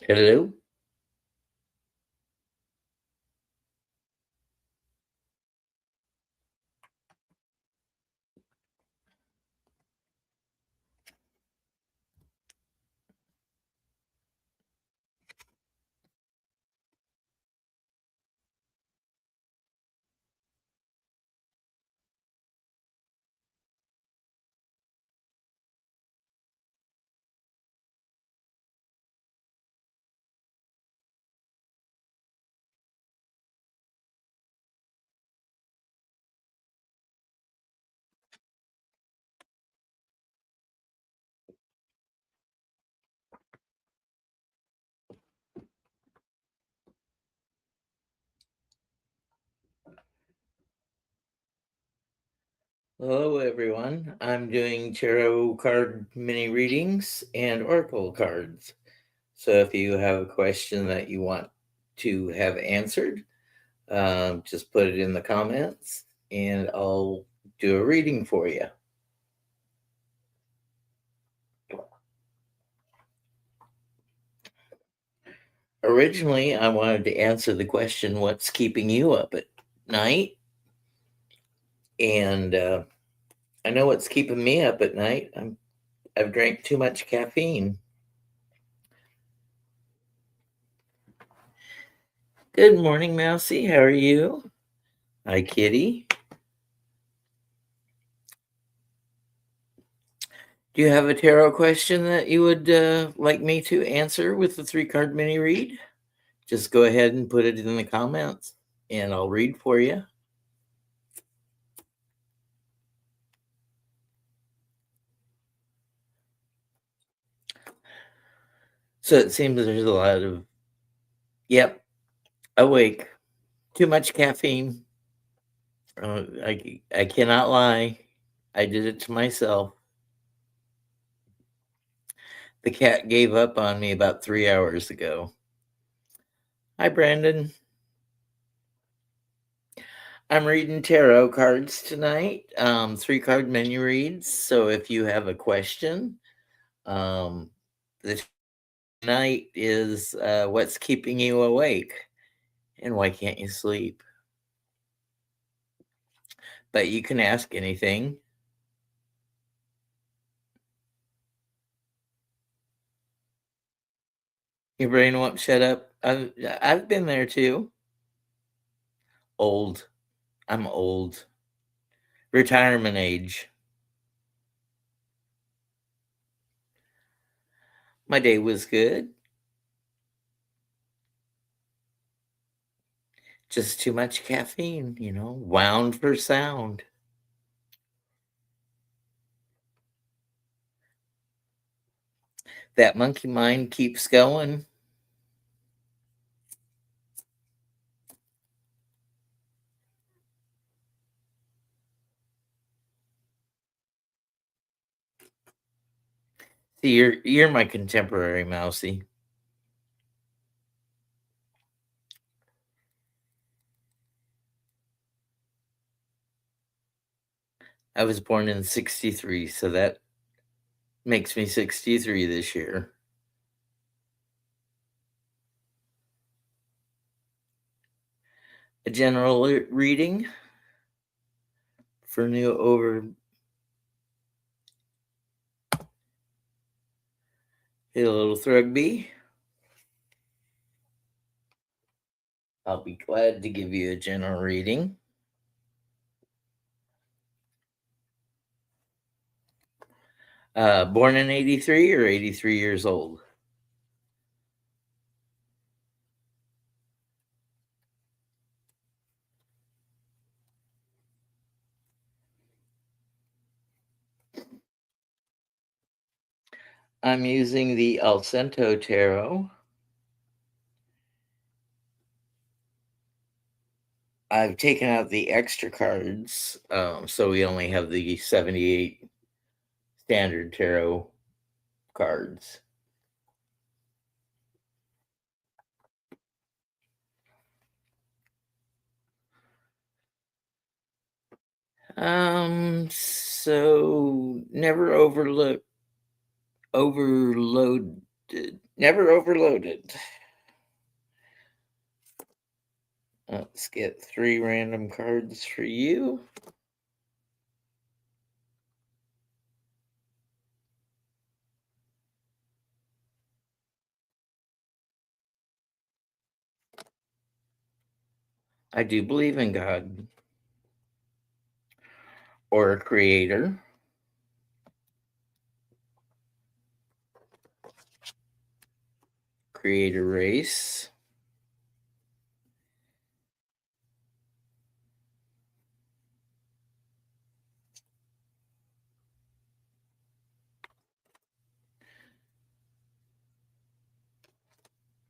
Hello. Hello, everyone. I'm doing tarot card mini readings and oracle cards. So if you have a question that you want to have answered, just put it in the comments and I'll do a reading for you. Originally, I wanted to answer the question, what's keeping you up at night? And I know what's keeping me up at night. I've drank too much caffeine. Good morning, Mousy. How are you? Hi, Kitty. Do you have a tarot question that you would like me to answer with the 3 card mini read? Just go ahead and put it in the comments and I'll read for you. So it seems there's a lot of, yep, awake, too much caffeine. I cannot lie. I did it to myself. The cat gave up on me about 3 hours ago. Hi, Brandon. I'm reading tarot cards tonight, 3 card menu reads. So if you have a question, the night is what's keeping you awake and why can't you sleep? But you can ask anything. Your brain won't shut up. I've been there too. Old. I'm old. Retirement age. My day was good. Just too much caffeine, wound for sound. That monkey mind keeps going. See, you're my contemporary, Mousy. I was born in 63, so that makes me 63 this year. A general reading for new over. Hey, little Thrugby. I'll be glad to give you a general reading. Born in 83 or 83 years old? I'm using the Alcento Tarot. I've taken out the extra cards, so we only have the 78 standard tarot cards. So never overload Never overloaded. Let's get 3 random cards for you. I do believe in God or a creator. Creator race.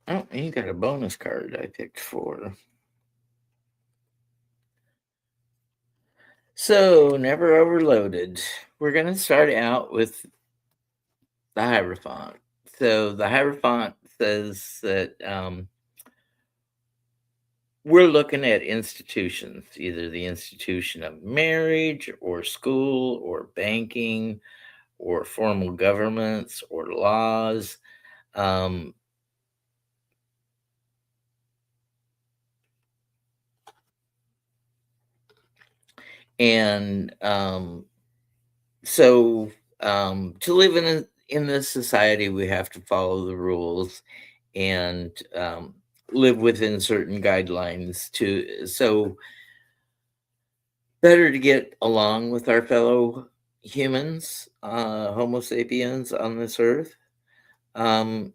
Oh, you got a bonus card I picked for. So, never overloaded. We're going to start out with the Hierophant. So, the Hierophant says that we're looking at institutions, either the institution of marriage or school or banking or formal governments or laws. Um, and so to live in this society, we have to follow the rules and live within certain guidelines. So better to get along with our fellow humans, Homo sapiens on this earth. Um,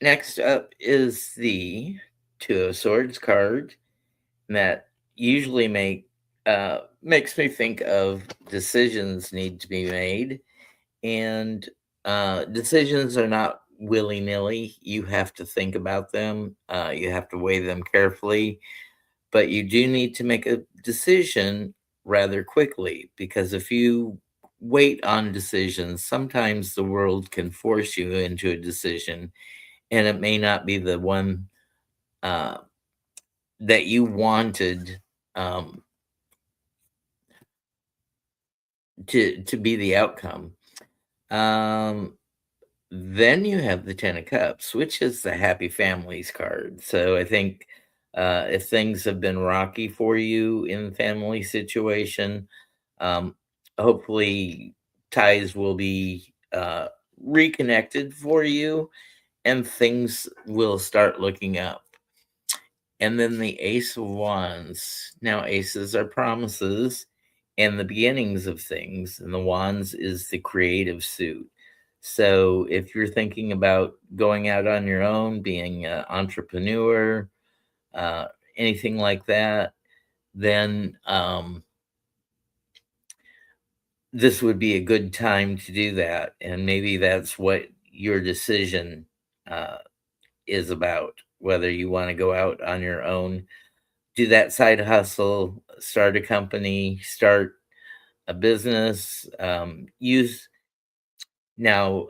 Next up is the Two of Swords card that usually makes me think of decisions need to be made, and decisions are not willy nilly. You have to think about them. You have to weigh them carefully, but you do need to make a decision rather quickly, because if you wait on decisions, sometimes the world can force you into a decision, and it may not be the one uh, that you wanted um, to be the outcome. Um, then you have the 10 of Cups, which is the Happy Families card. So I think if things have been rocky for you in the family situation, um, hopefully ties will be reconnected for you and things will start looking up. And then the Ace of Wands. Now, aces are promises and the beginnings of things, and the Wands is the creative suit. So, if you're thinking about going out on your own, being an entrepreneur, uh, anything like that, then this would be a good time to do that. And maybe that's what your decision uh, is about, whether you want to go out on your own, do that side hustle, start a company, start a business. Use now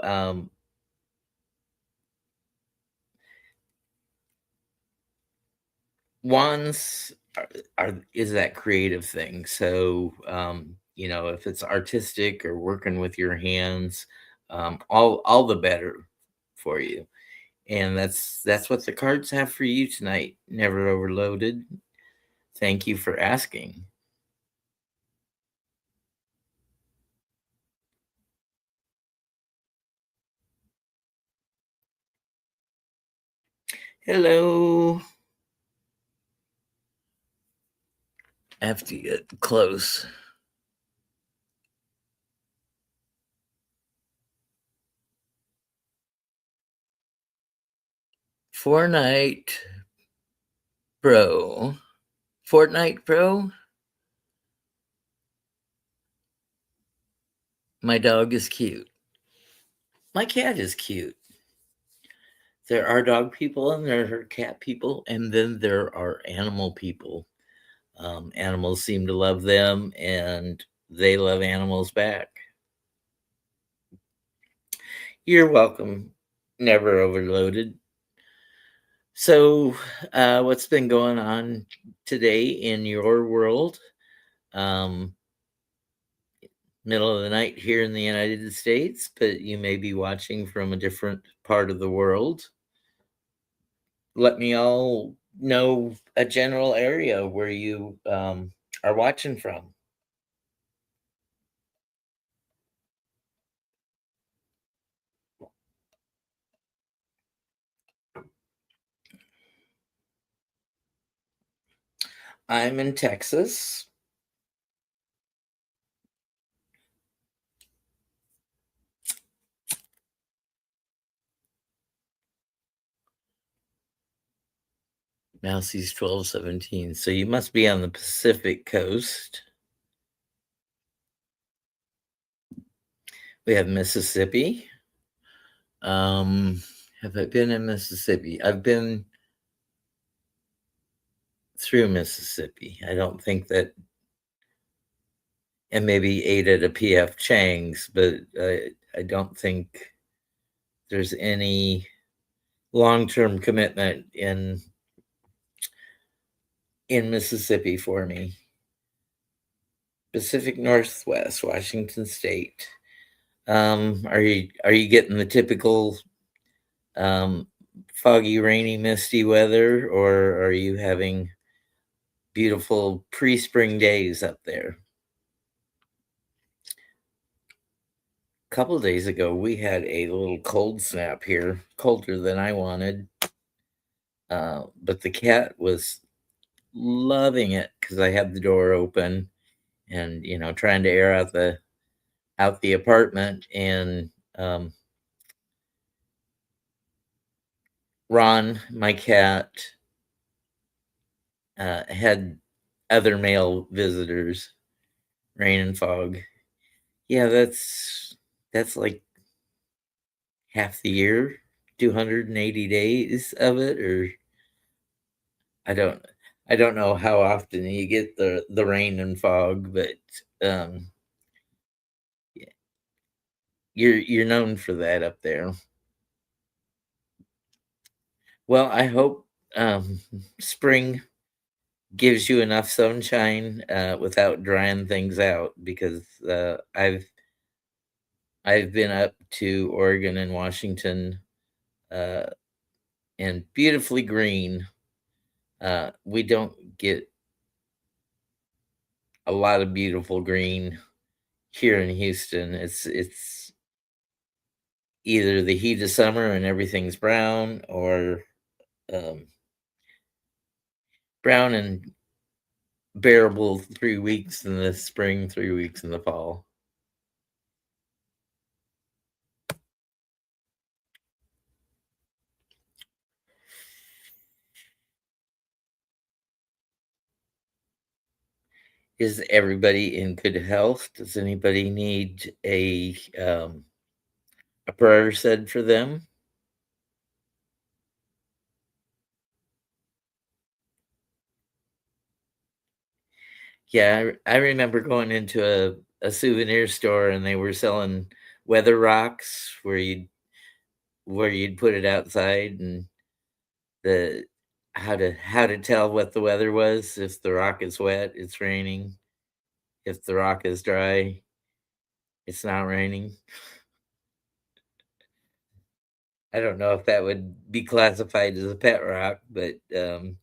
wands are is that creative thing. So if it's artistic or working with your hands, all the better for you. And that's what the cards have for you tonight. Never overloaded. Thank you for asking. Hello. I have to get close. Fortnite Pro. Fortnite Pro. My dog is cute. My cat is cute. There are dog people and there are cat people, and then there are animal people. Animals seem to love them, and they love animals back. You're welcome. Never overloaded. So, what's been going on today in your world? Um, middle of the night here in the United States, but you may be watching from a different part of the world. Let me all know a general area where you are watching from. I'm in Texas. Mousie's 1217. So you must be on the Pacific coast. We have Mississippi. Have I been in Mississippi? I've been through Mississippi. I don't think that, and maybe ate at a PF Chang's, but I don't think there's any long-term commitment in Mississippi for me. Pacific Northwest, Washington State. Are you getting the typical foggy, rainy, misty weather, or are you having beautiful pre-spring days up there? A couple of days ago, we had a little cold snap here, colder than I wanted. But the cat was loving it because I had the door open and trying to air out the apartment. And Ron, my cat, had other male visitors. Rain and fog. Yeah, that's like half the year, 280 days of it, or I don't I don't know how often you get the rain and fog, but um yeah, you're known for that up there. Well, I hope spring gives you enough sunshine without drying things out because I've been up to Oregon and Washington uh, and beautifully green. We don't get a lot of beautiful green here in Houston. It's either the heat of summer and everything's brown, or um, brown and bearable 3 weeks in the spring, 3 weeks in the fall. Is everybody in good health? Does anybody need a prayer said for them? Yeah, I remember going into a souvenir store and they were selling weather rocks where you'd put it outside, and the how to tell what the weather was. If the rock is wet, it's raining. If the rock is dry, it's not raining. I don't know if that would be classified as a pet rock, but the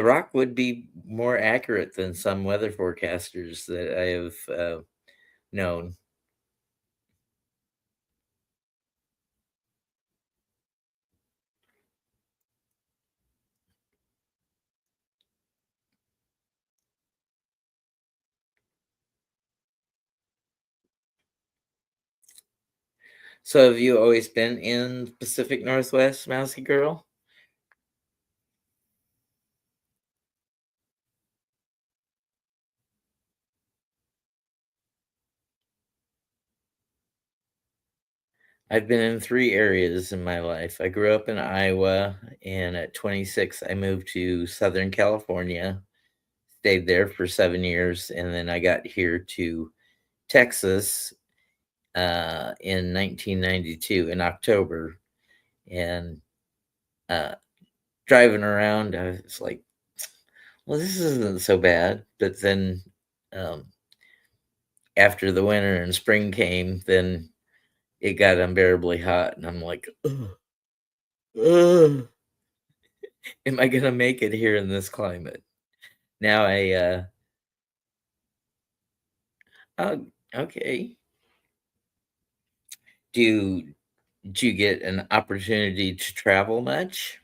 rock would be more accurate than some weather forecasters that I have known. So have you always been in Pacific Northwest, Mousy Girl? I've been in 3 areas in my life. I grew up in Iowa, and at 26, I moved to Southern California, stayed there for 7 years, and then I got here to Texas, in 1992 in October, and, uh, driving around, I was like, "Well, this isn't so bad," but then, um after the winter and spring came, then it got unbearably hot, and I'm like, "Ugh, ugh, am I gonna make it here in this climate?" Now oh, okay. Do do you get an opportunity to travel much?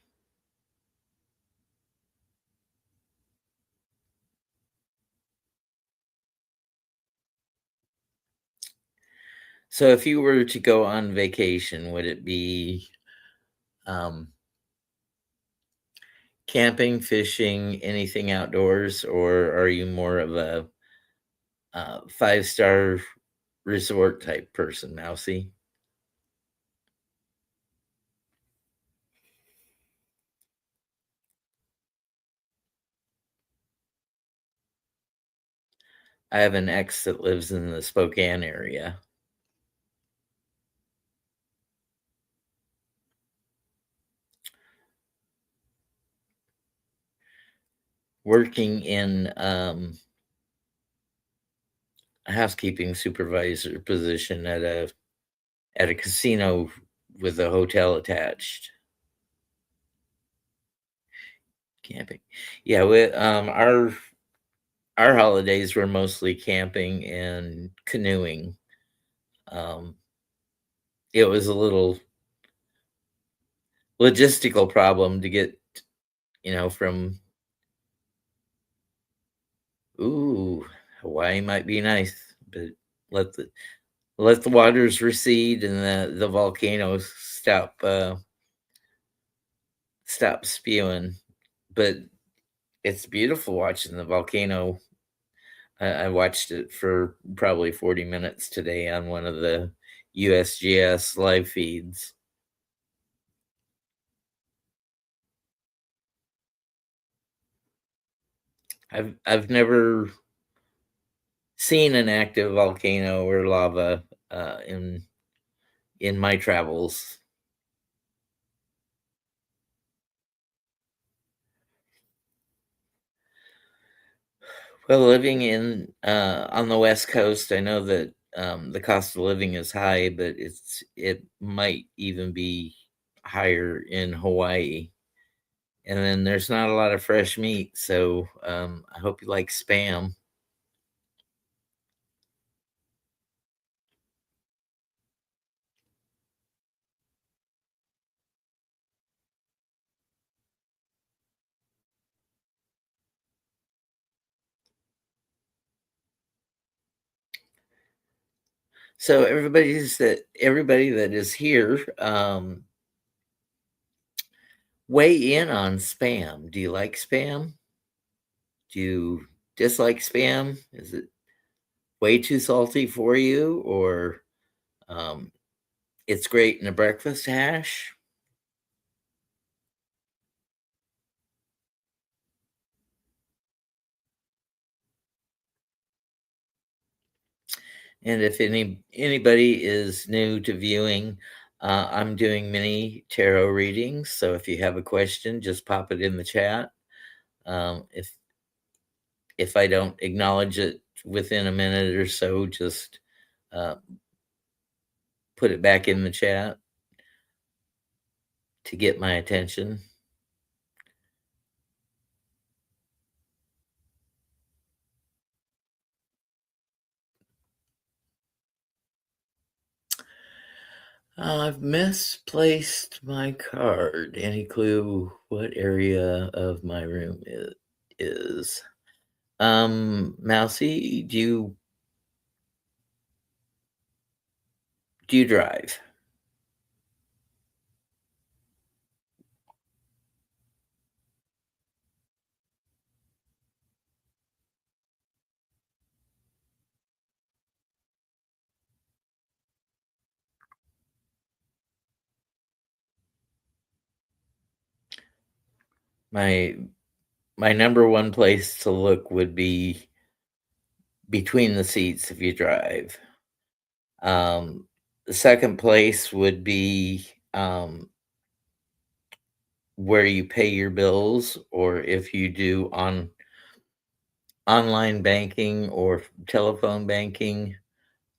So if you were to go on vacation, would it be, um, camping, fishing, anything outdoors, or are you more of a, five-star resort type person, Mousy? I have an ex that lives in the Spokane area. Working in, a housekeeping supervisor position at a casino with a hotel attached. Camping. Yeah, our holidays were mostly camping and canoeing. Um, it was a little logistical problem to get, from ooh, Hawaii might be nice, but let the let the waters recede and the volcanoes stop spewing. But it's beautiful watching the volcano. I watched it for probably 40 minutes today on one of the USGS live feeds. I've never seen an active volcano or lava in my travels. Well, living in on the West Coast, I know that the cost of living is high, but it might even be higher in Hawaii. And then there's not a lot of fresh meat, so I hope you like spam. So everybody that is here, weigh in on spam. Do you like spam? Do you dislike spam? Is it way too salty for you, or um, it's great in a breakfast hash? And if anybody is new to viewing, I'm doing mini tarot readings. So if you have a question, just pop it in the chat. If I don't acknowledge it within a minute or so, just uh, put it back in the chat to get my attention. I've misplaced my card. Any clue what area of my room it is? Mousy, do you drive? My my number one place to look would be between the seats if you drive. The second place would be where you pay your bills, or if you do online banking or telephone banking.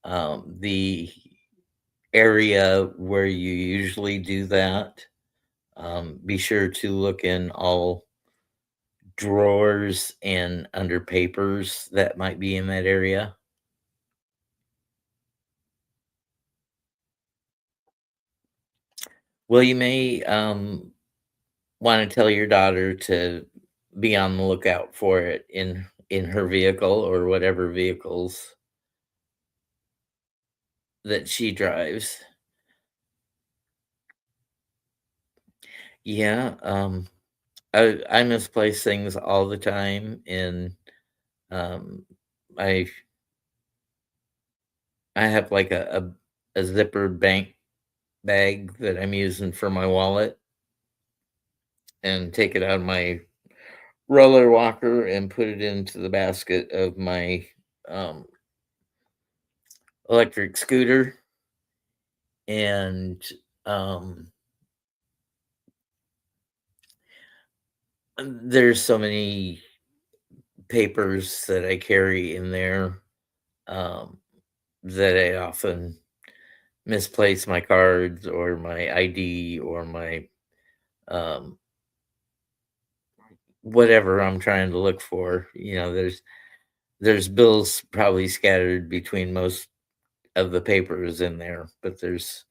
the area where you usually do that, be sure to look in all drawers and under papers that might be in that area. Well, you may want to tell your daughter to be on the lookout for it in her vehicle or whatever vehicles that she drives. Yeah, I misplace things all the time, and um, I I have like a zipper bank bag that I'm using for my wallet, and take it out of my roller walker and put it into the basket of my um, electric scooter. And um, there's so many papers that I carry in there, um, that I often misplace my cards or my ID or my um, whatever I'm trying to look for. There's bills probably scattered between most of the papers in there, but there's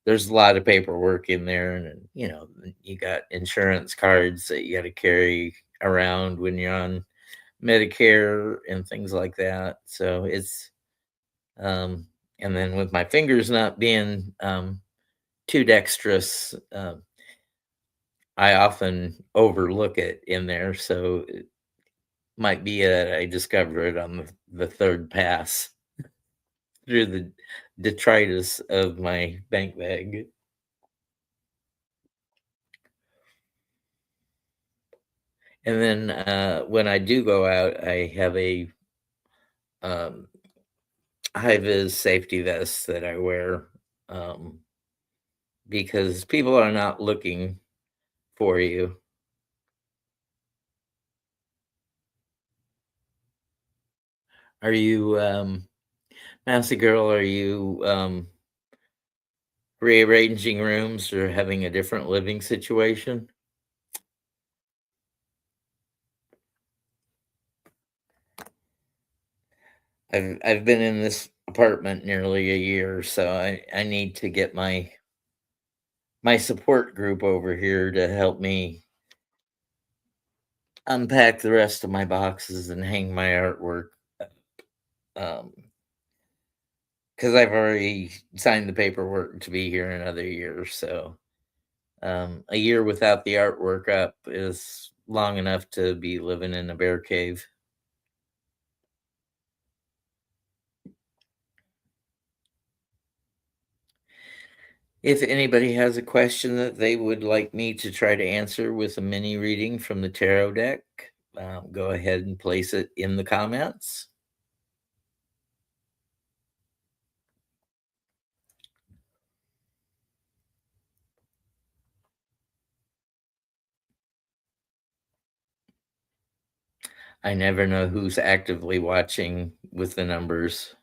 a lot of paperwork in there, and you got insurance cards that you got to carry around when you're on Medicare and things like that. So it's um, and then with my fingers not being too dexterous, I often overlook it in there. So it might be that I discover it on the third pass through the detritus of my bank bag. And then when I do go out, I have a um, high vis safety vest that I wear, um, because people are not looking for you. Are you, Mousy Girl? Are you rearranging rooms or having a different living situation? I've been in this apartment nearly a year, so I need to get my support group over here to help me unpack the rest of my boxes and hang my artwork. Um, because I've already signed the paperwork to be here another year. So a year without the artwork up is long enough to be living in a bear cave. If anybody has a question that they would like me to try to answer with a mini reading from the tarot deck, go ahead and place it in the comments. I never know who's actively watching with the numbers.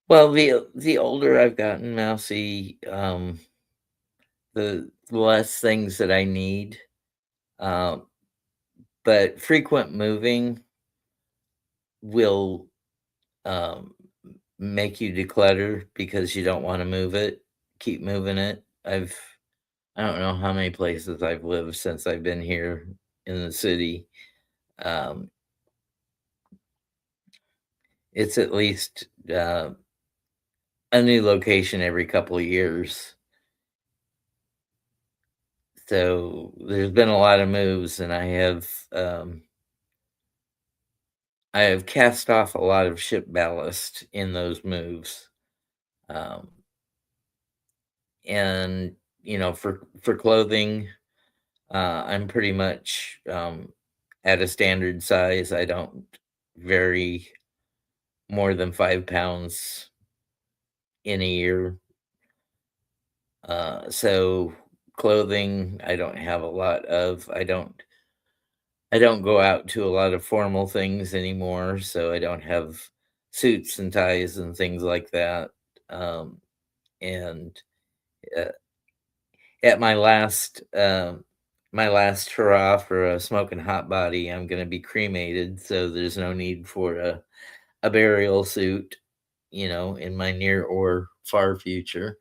Well, the older I've gotten, Mousy, the less things that I need. Um, but frequent moving will um, make you declutter because you don't want to move it. Keep moving it. I don't know how many places I've lived since I've been here in the city. Um, it's at least a new location every couple of years. So there's been a lot of moves, and I have cast off a lot of ship ballast in those moves. Um, and for clothing, I'm pretty much at a standard size. I don't vary more than 5 pounds in a year. So clothing. I don't have a lot of. I don't go out to a lot of formal things anymore, so I don't have suits and ties and things like that. Um, and uh, at my last hurrah for a smoking hot body, I'm going to be cremated, so there's no need for a burial suit, in my near or far future.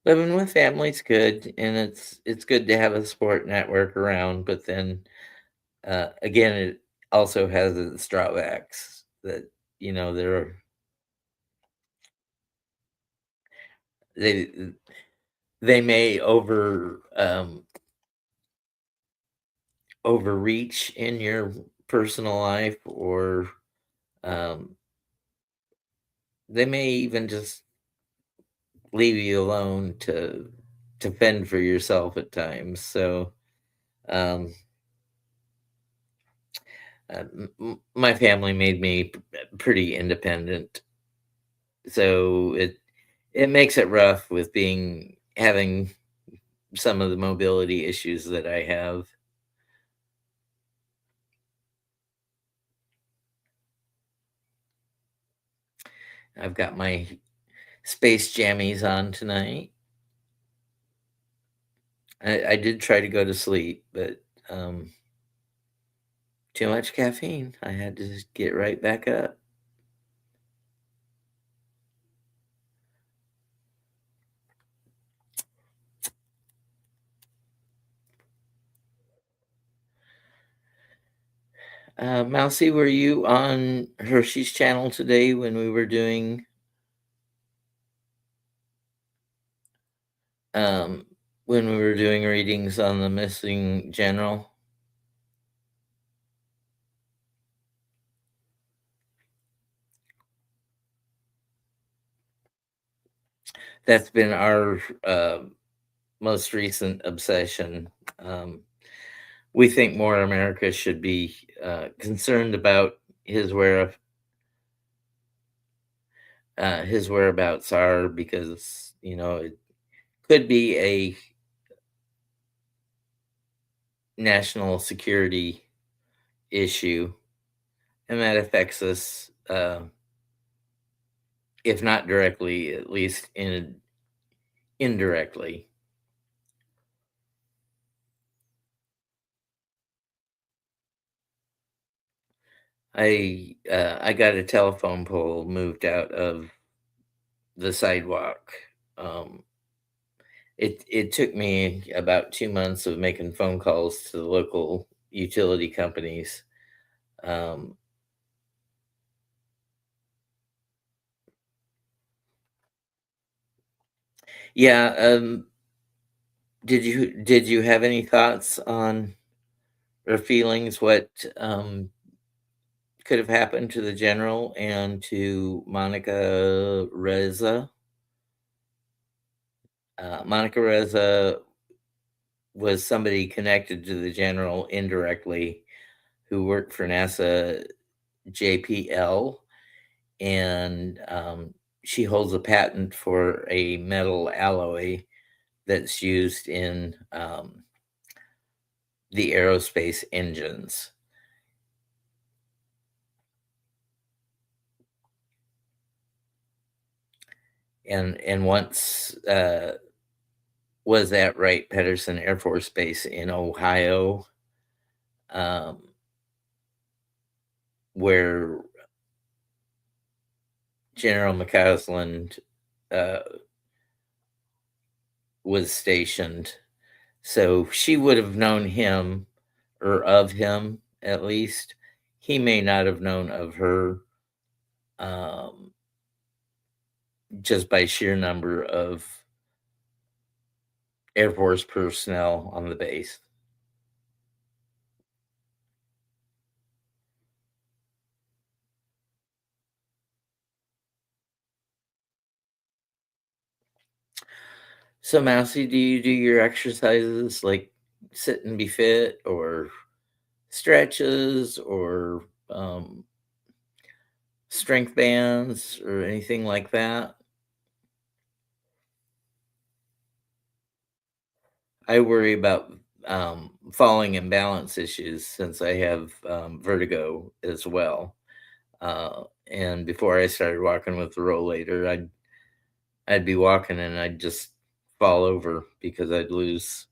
Living with family's good, and it's good to have a support network around, but then again, it also has its drawbacks that they're they they may overreach in your personal life, or um, they may even just leave you alone to fend for yourself at times. So um, my family made me pretty independent, so it makes it rough with being having some of the mobility issues that I have. I've got my space jammies on tonight. I did try to go to sleep, but um, too much caffeine. I had to just get right back up. Mousy, were you on Hershey's channel today um, when we were doing readings on the missing general? That's been our most recent obsession. Um, we think more America should be concerned about his where his whereabouts are, because it could be a national security issue, and that affects us, if not directly, at least indirectly. I got a telephone pole moved out of the sidewalk. Um, it took me about 2 months of making phone calls to the local utility companies. Um, yeah. Did you have any thoughts on, or feelings, what could have happened to the general and to Monica Reza? Monica Reza was somebody connected to the general indirectly, who worked for NASA JPL, and she holds a patent for a metal alloy that's used in the aerospace engines. And once was at Wright Patterson Air Force Base in Ohio, um, where General McCausland uh, was stationed. So she would have known him, or of him at least. He may not have known of her, um, just by sheer number of Air Force personnel on the base. So, Mousy, do you do your exercises like sit and be fit, or stretches, or strength bands or anything like that? I worry about falling and balance issues since I have vertigo as well. And before I started walking with the rollator, I'd be walking and I'd just fall over because I'd lose.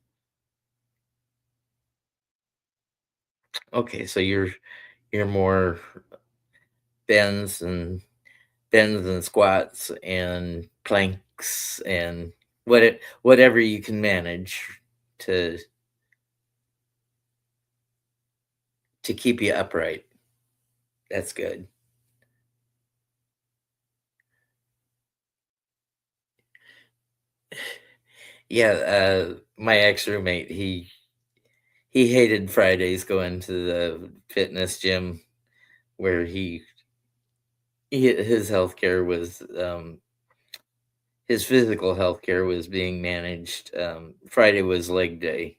Okay, so you're more bends and bends and squats and planks and whatever you can manage to to keep you upright. That's good. Yeah, my ex-roommate, he hated Fridays going to the fitness gym where his healthcare was, his physical healthcare was being managed. Friday was leg day.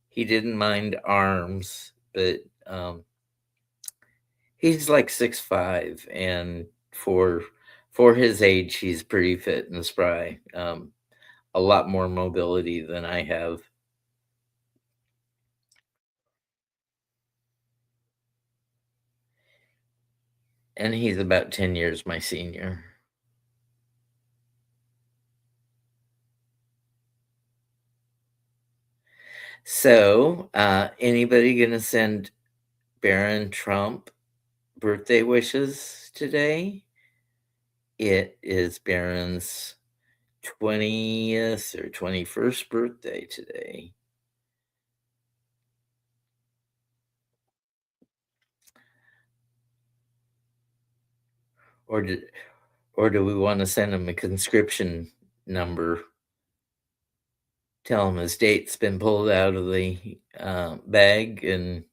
He didn't mind arms, but, he's like 6'5", and for his age, he's pretty fit and spry, a lot more mobility than I have, and he's about 10 years my senior. So, anybody gonna send Barron Trump birthday wishes today? It is Barron's 20th or 21st birthday today. Or do or do we wanna send him a conscription number? Tell him his date's been pulled out of the, bag, and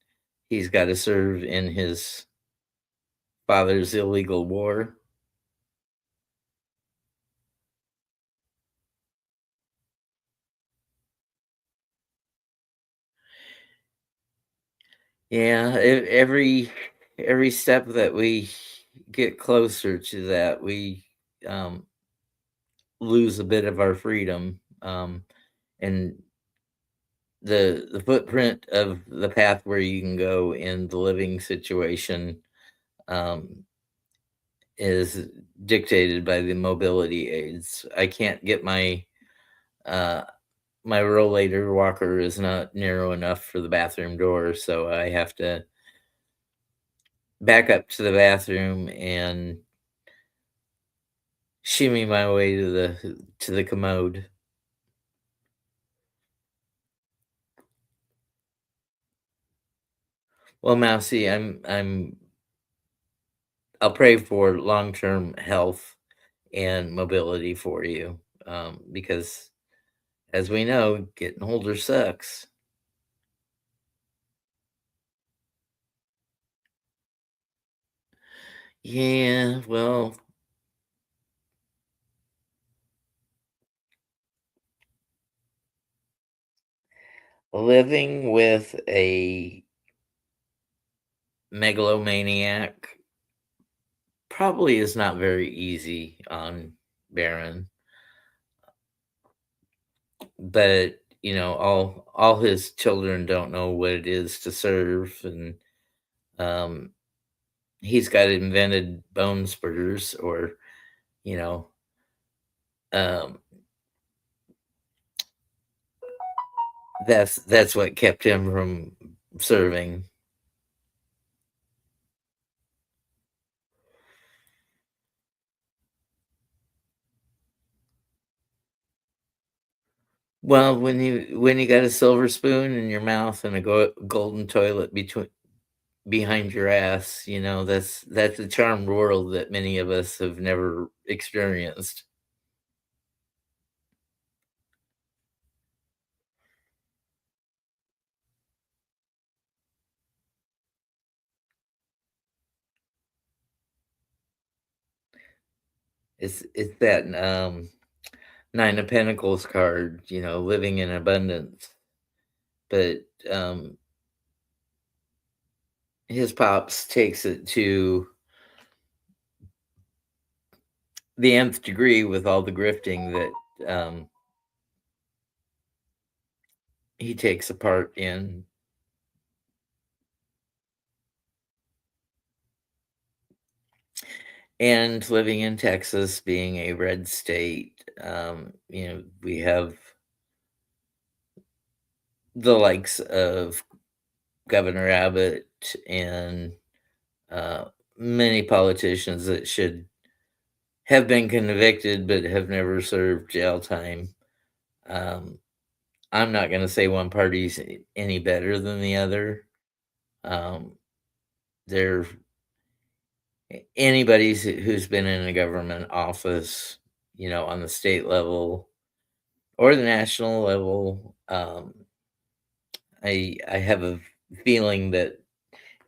he's gotta serve in his father's illegal war. Yeah, every step that we get closer to that, we, um, lose a bit of our freedom, and the footprint of the path where you can go in the living situation, um, is dictated by the mobility aids. I can't get uh my rollator walker is not narrow enough for the bathroom door, so I have to back up to the bathroom and shimmy my way to the commode. Well, Mousy, I'll pray for long-term health and mobility for you, because as we know, getting older sucks. Yeah, well, living with a megalomaniac probably is not very easy on Baron, but all his children don't know what it is to serve, and um, he's got invented bone spurs, or you know, um, that's what kept him from serving. Well, when you got a silver spoon in your mouth and a golden toilet between behind your ass, that's a charmed world that many of us have never experienced. It's that Nine of Pentacles card, living in abundance. But um, his pops takes it to the nth degree with all the grifting that he takes a part in. And living in Texas, being a red state, we have the likes of Governor Abbott and many politicians that should have been convicted but have never served jail time. I'm not going to say one party's any better than the other. They're anybody who's been in a government office, on the state level or the national level. I have a feeling that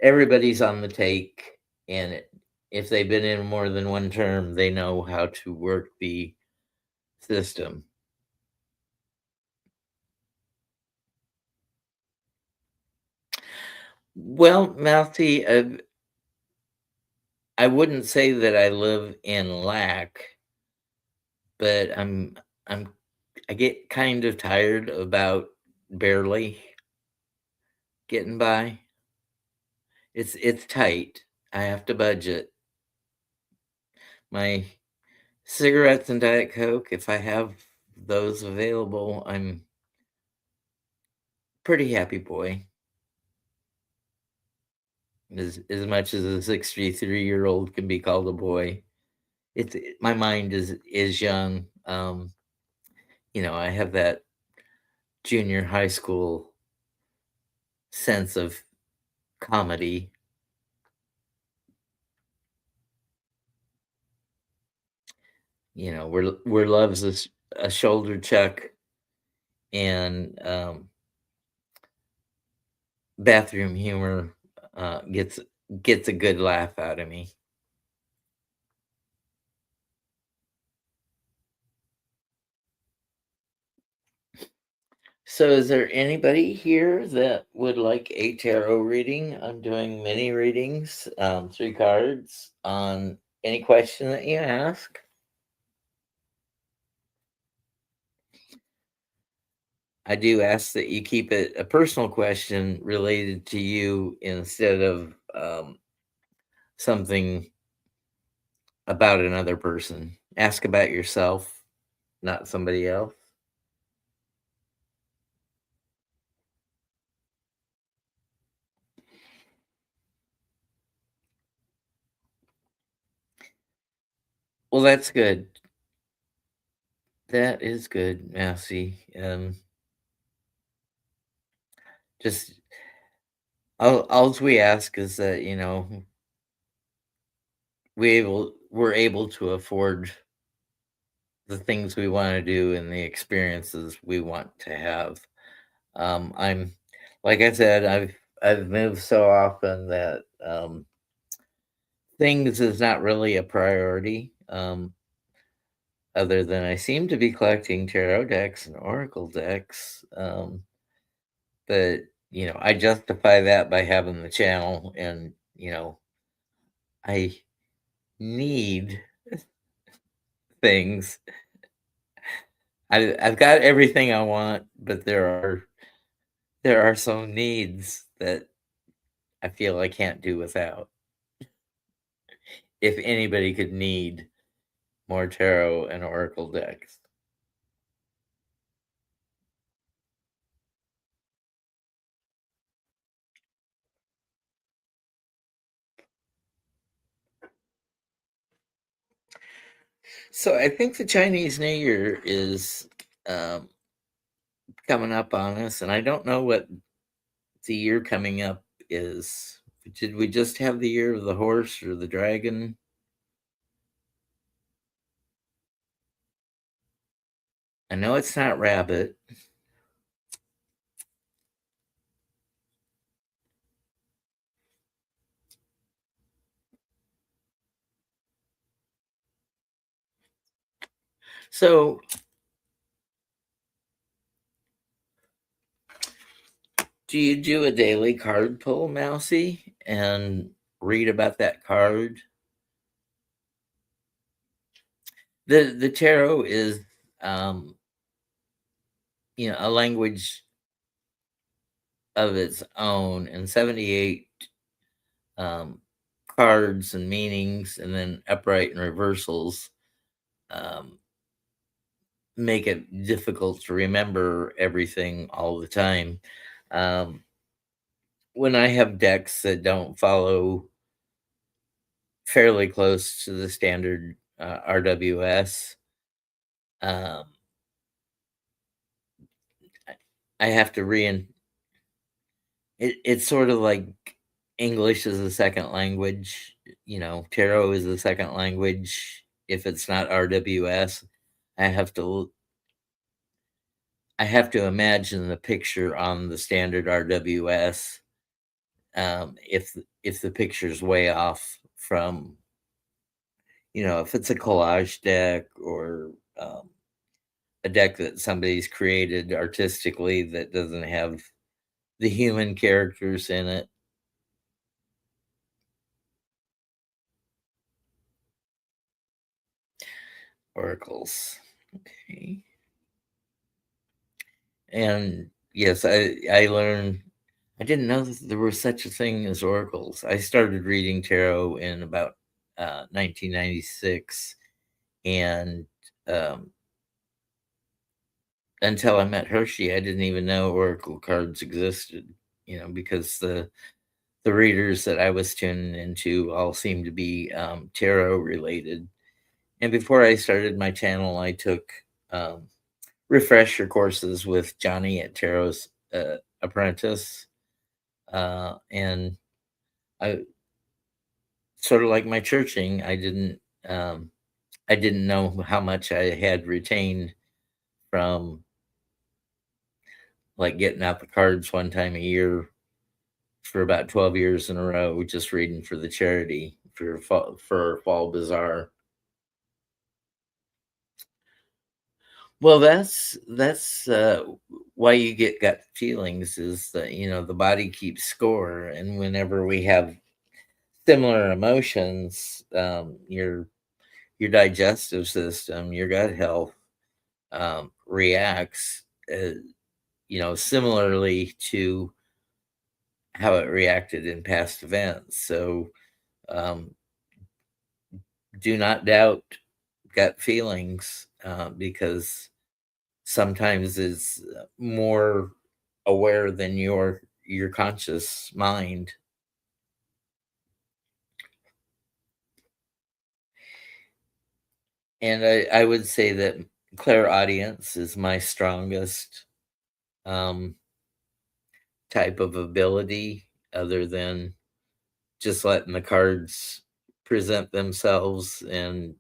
everybody's on the take, and if they've been in more than one term, they know how to work the system. Well, Mouthy, I wouldn't say that I live in lack, but I get kind of tired about barely getting by. It's tight. I have to budget. My cigarettes and Diet Coke, if I have those available, I'm pretty happy boy. As much as a 63-year-old can be called a boy, my mind is young. I have that junior high school sense of comedy. Where love's a shoulder chuck, and bathroom humor gets a good laugh out of me. So, is there anybody here that would like a tarot reading? I'm doing mini readings, 3 cards on any question that you ask. I do ask that you keep it a personal question related to you instead of something about another person. Ask about yourself, not somebody else. Well, that's good. That is good, Massey. Just all we ask is that we're able to afford the things we want to do and the experiences we want to have. I'm like I said, I've moved so often that things is not really a priority. Other than I seem to be collecting tarot decks and oracle decks. But I justify that by having the channel, and I need things. I've got everything I want, but there are some needs that I feel I can't do without. If anybody could need more tarot and oracle decks. So I think the Chinese New Year is um, coming up on us, and I don't know what the year coming up is. Did we just have the year of the horse or the dragon? I know it's not rabbit. So, do you do a daily card pull, Mousy, and read about that card? The tarot is, um, a language of its own, and 78 um, cards and meanings, and then upright and reversals um, make it difficult to remember everything all the time. Um, when I have decks that don't follow fairly close to the standard RWS, um, I I have to it's sort of like English is a second language, tarot is a second language. If it's not RWS, I have to I have to imagine the picture on the standard RWS. If the picture's way off from, if it's a collage deck or a deck that somebody's created artistically that doesn't have the human characters in it. Oracles. Okay. And yes, I learned I didn't know that there was such a thing as oracles. I started reading tarot in about 1996, and um, until I met Hershey, I didn't even know oracle cards existed. Because the readers that I was tuning into all seemed to be tarot related. And before I started my channel, I took um, refresher courses with Johnny at Tarot's Apprentice, and I sort of like my churching. I didn't know how much I had retained from like getting out the cards one time a year for about 12 years in a row, just reading for the charity for Fall Bazaar. Well, that's why you get gut feelings is that the body keeps score, and whenever we have similar emotions, your digestive system, your gut health reacts, similarly to how it reacted in past events. So um, do not doubt gut feelings because sometimes it's more aware than your conscious mind. And I would say that clairaudience is my strongest um, type of ability, other than just letting the cards present themselves and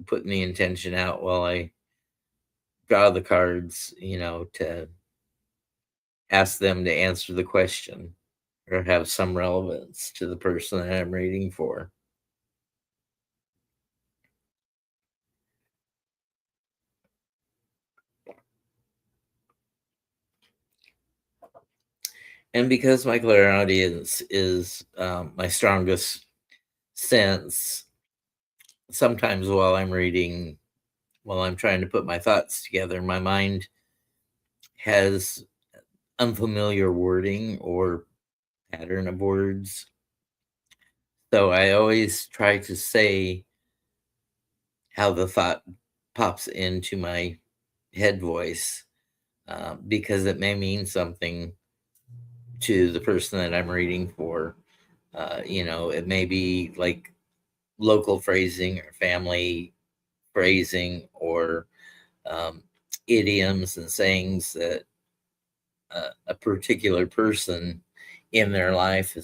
putting the intention out while I draw the cards, to ask them to answer the question or have some relevance to the person that I'm reading for. And because my clairaudience is my strongest sense, sometimes while I'm trying to put my thoughts together, my mind has unfamiliar wording or pattern of words. So I always try to say how the thought pops into my head voice because it may mean something to the person that I'm reading for. It may be like local phrasing or family phrasing or um, idioms and sayings that a particular person in their life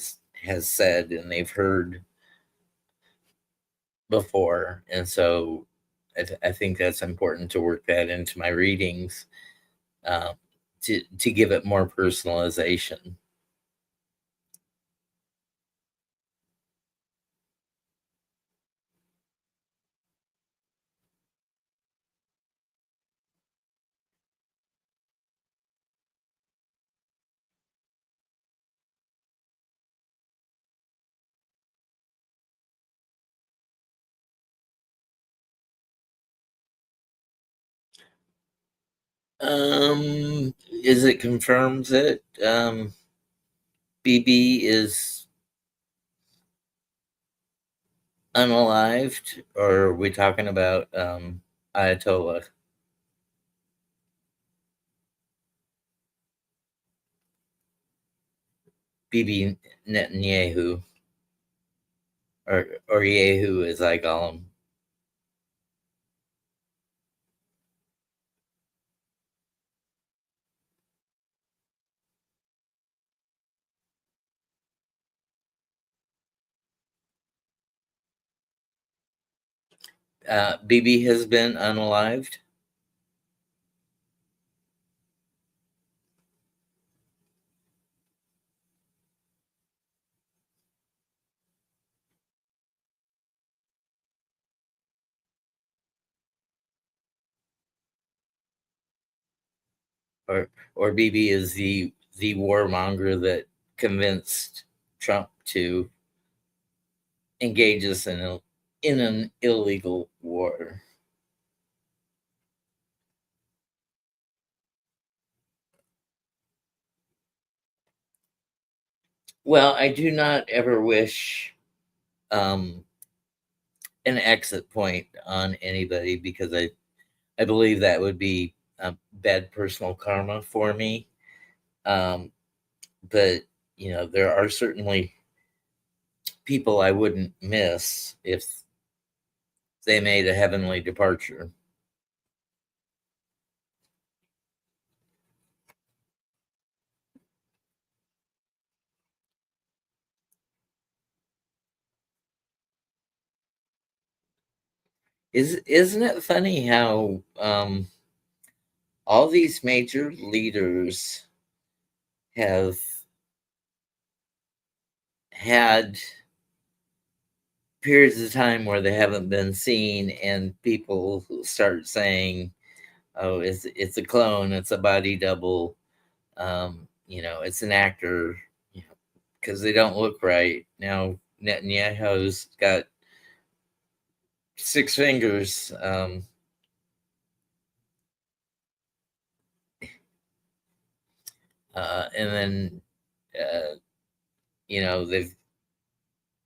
has said and they've heard before. And so I think that's important to work that into my readings um, to give it more personalization. Is it confirmed that BB is unalived, or are we talking about Ayatollah? Bibi Netanyahu, or Yehu as I call him. Bibi has been unalived. Or Bibi is the warmonger that convinced Trump to engage us in an illegal war. Well, I do not ever wish um, an exit point on anybody because I believe that would be bad personal karma for me. Um, but there are certainly people I wouldn't miss if they made a heavenly departure. Isn't it funny how all these major leaders have had periods of time where they haven't been seen, and people start saying, "Oh, it's a clone, it's a body double, it's an actor," because they don't look right. Now Netanyahu's got six fingers, and then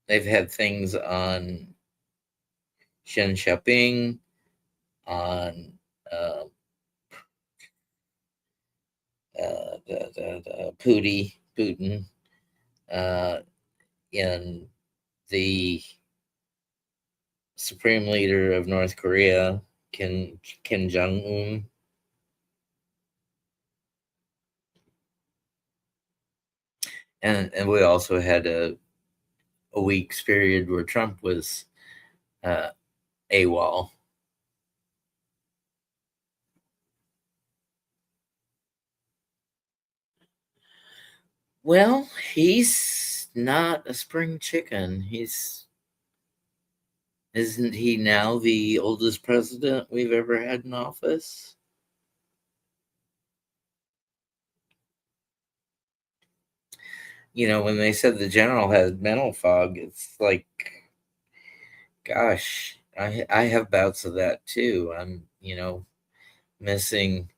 they've had things on Xi Jinping, on uh, Putin, uh, and the supreme leader of North Korea, Kim Jong Un. And we also had a week's period where Trump was uh, AWOL. Well, he's not a spring chicken. Isn't he now the oldest president we've ever had in office? When they said the general had mental fog, it's like, gosh, I have bouts of that too. I'm, missing.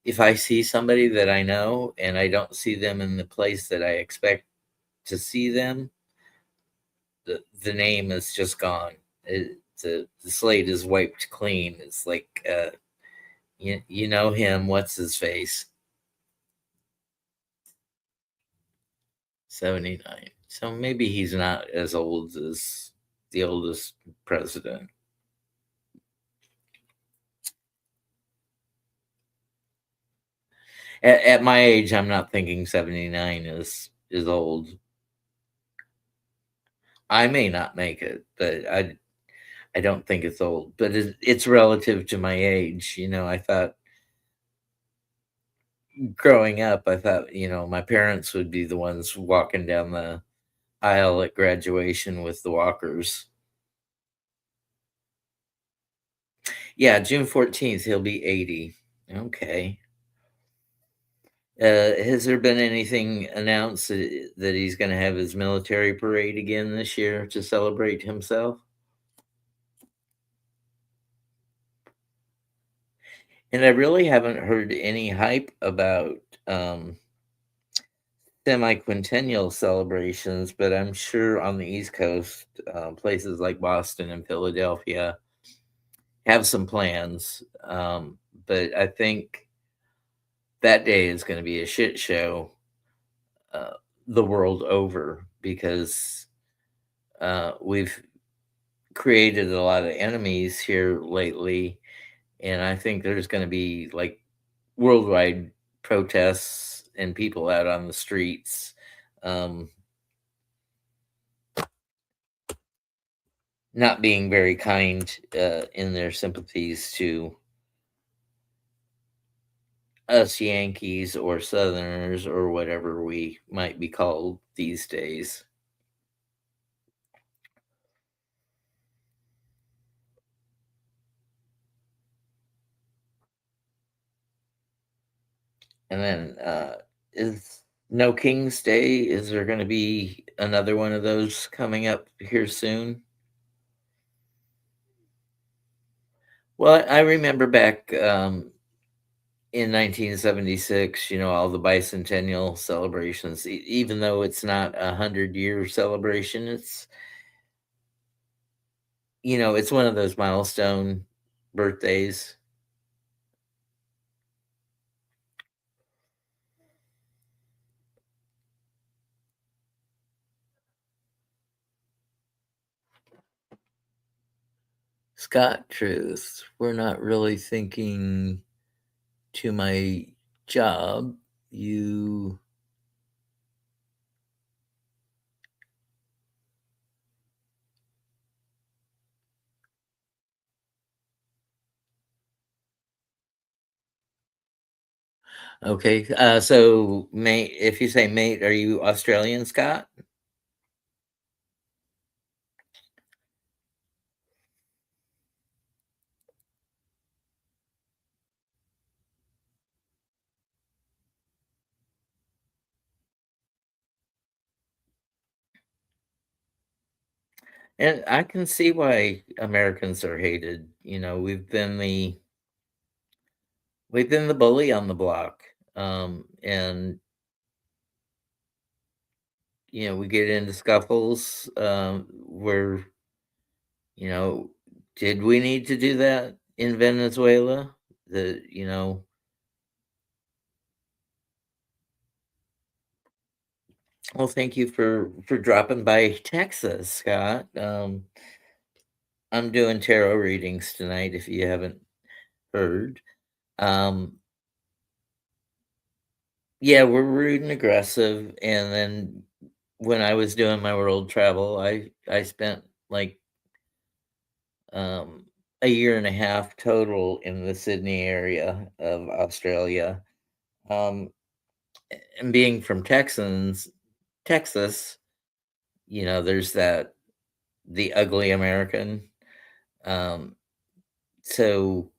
If I see somebody that I know and I don't see them in the place that I expect to see them, the name is just gone. The slate is wiped clean. It's like, you know him. What's his face? 79. So maybe he's not as old as the oldest president. At my age, I'm not thinking 79 is old. I may not make it, but I don't think it's old. But it's relative to my age. I thought growing up, I thought my parents would be the ones walking down the aisle at graduation with the walkers. Yeah, June 14th, he'll be 80. Okay. Has there been anything announced that he's going to have his military parade again this year to celebrate himself? And I really haven't heard any hype about um, semi-quintennial celebrations, but I'm sure on the East Coast, places like Boston and Philadelphia have some plans. But I think that day is going to be a shit show uh, the world over because we've created a lot of enemies here lately, and I think there's going to be like worldwide protests and people out on the streets, um, not being very kind in their sympathies to us Yankees or Southerners or whatever we might be called these days. And then is No King's Day? Is there going to be another one of those coming up here soon? Well, I remember back in 1976, all the bicentennial celebrations, even though it's not a 100-year celebration, it's one of those milestone birthdays. Scott Truth, we're not really thinking to my job. You, okay. So, mate, if you say mate, are you Australian, Scott? And I can see why Americans are hated. We've been the bully on the block. And we get into scuffles where, you know, did we need to do that in Venezuela? The, you know, well, thank you for dropping by Texas, Scott. I'm doing tarot readings tonight if you haven't heard. Um, yeah, we're rude and aggressive, and then when I was doing my world travel, I spent like um, a year and a half total in the Sydney area of Australia. Um, and being from Texas, there's the ugly American. Um, so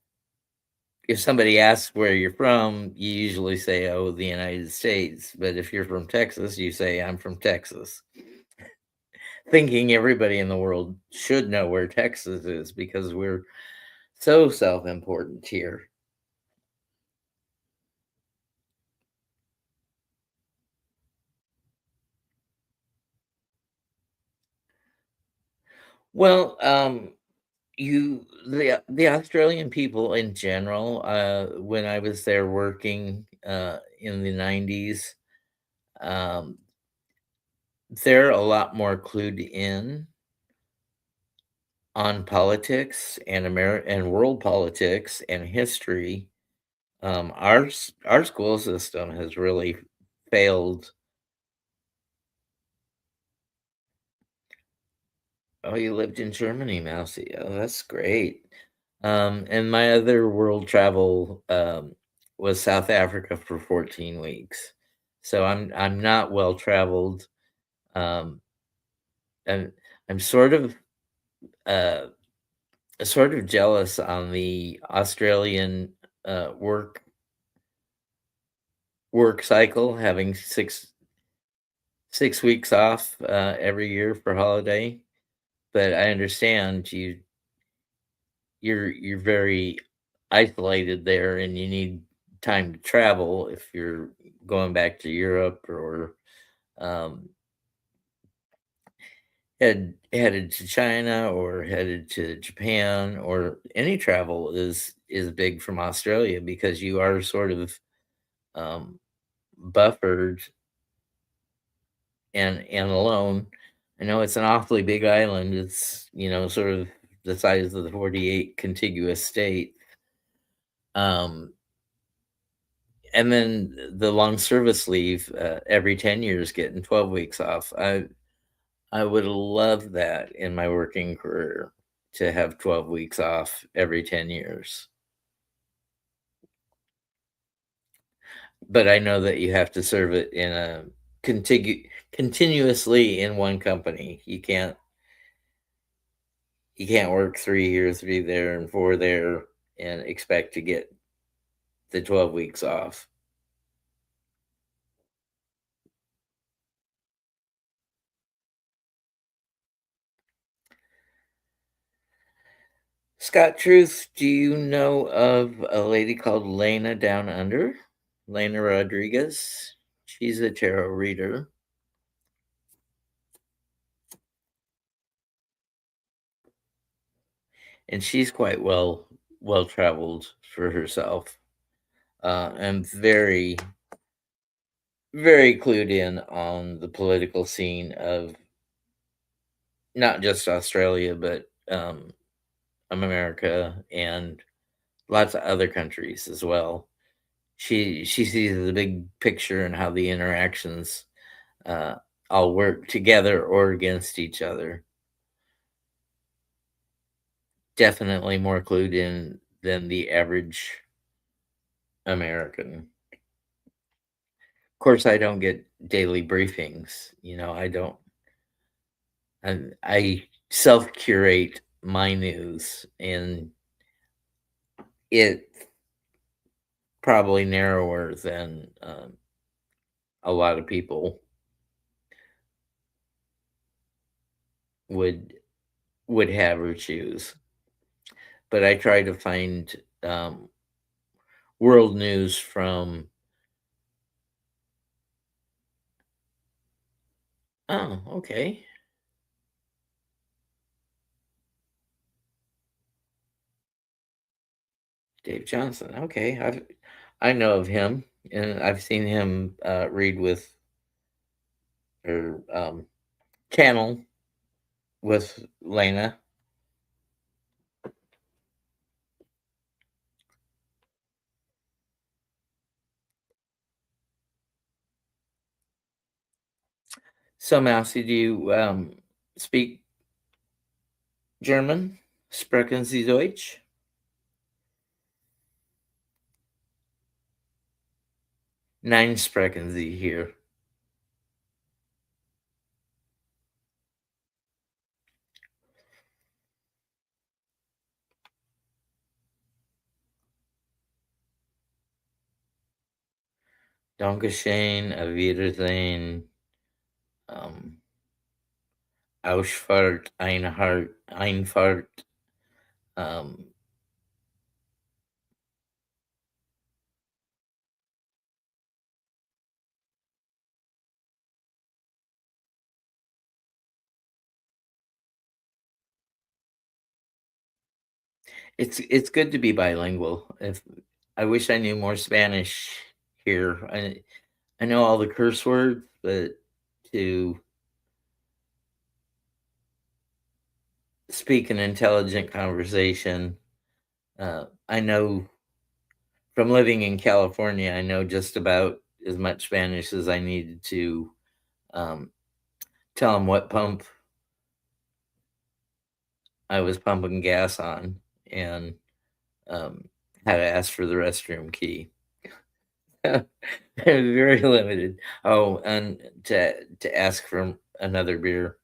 if somebody asks where you're from, you usually say, "Oh, the United States." But if you're from Texas, you say, "I'm from Texas," thinking everybody in the world should know where Texas is because we're so self-important here. Well, the Australian people in general, when I was there working in the 90s, um, they're a lot more clued in on politics and and world politics and history. Our school system has really failed. Oh, you lived in Germany, Mousy. Oh, that's great. And my other world travel was South Africa for 14 weeks. So I'm not well traveled. Um, and I'm uh, sort of jealous on the Australian work cycle, having 6 weeks off every year for holiday. But I understand you're very isolated there and you need time to travel if you're going back to Europe or um, headed to China or headed to Japan, or any travel is big from Australia because you are sort of um, buffered and alone. I know it's an awfully big island. It's, sort of the size of the 48 contiguous state. Um, and then the long service leave, every 10 years, getting 12 weeks off. I would love that in my working career, to have 12 weeks off every 10 years. But I know that you have to serve it in a continuously in one company. You can't work 3 years, 3 there and 4 there, and expect to get the 12 weeks off. Scott Truth, do you know of a lady called Lena Down Under? Lena Rodriguez? She's a tarot reader, and she's quite well traveled for herself, and very very clued in on the political scene of not just Australia, but America and lots of other countries as well. She sees the big picture and how the interactions uh, all work together or against each other. Definitely more clued in than the average American. Of course, I don't get daily briefings. I don't. I self curate my news, and it's probably narrower than a lot of people would would have or choose. But I try to find world news from. Oh, okay. Dave Johnson. Okay, I know of him, and I've seen him read with, or channel with Lena. So, Mousy, do you speak German? Sprechen Sie Deutsch? Nein, sprechen Sie hier. Dankeschön, auf Wiedersehen, um, Ausfahrt, Einfahrt. Um, it's good to be bilingual. If I wish I knew more Spanish here. I know all the curse words, but to speak an intelligent conversation, I know from living in California, I know just about as much Spanish as I needed to um, tell them what pump I was pumping gas on, and um, how to ask for the restroom key. Very limited. Oh, and to ask for another beer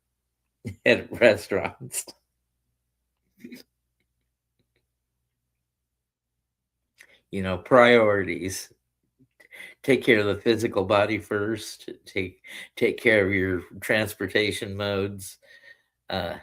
at restaurants. Priorities. Take care of the physical body first. Take care of your transportation modes. Uh,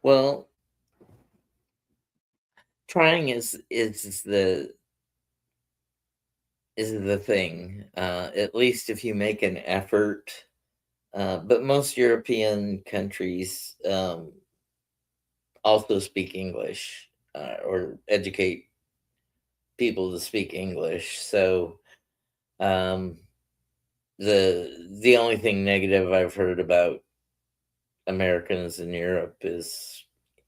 Well, trying is the thing. At least if you make an effort. But most European countries also speak English or educate people to speak English. So um, the only thing negative I've heard about Americans in Europe is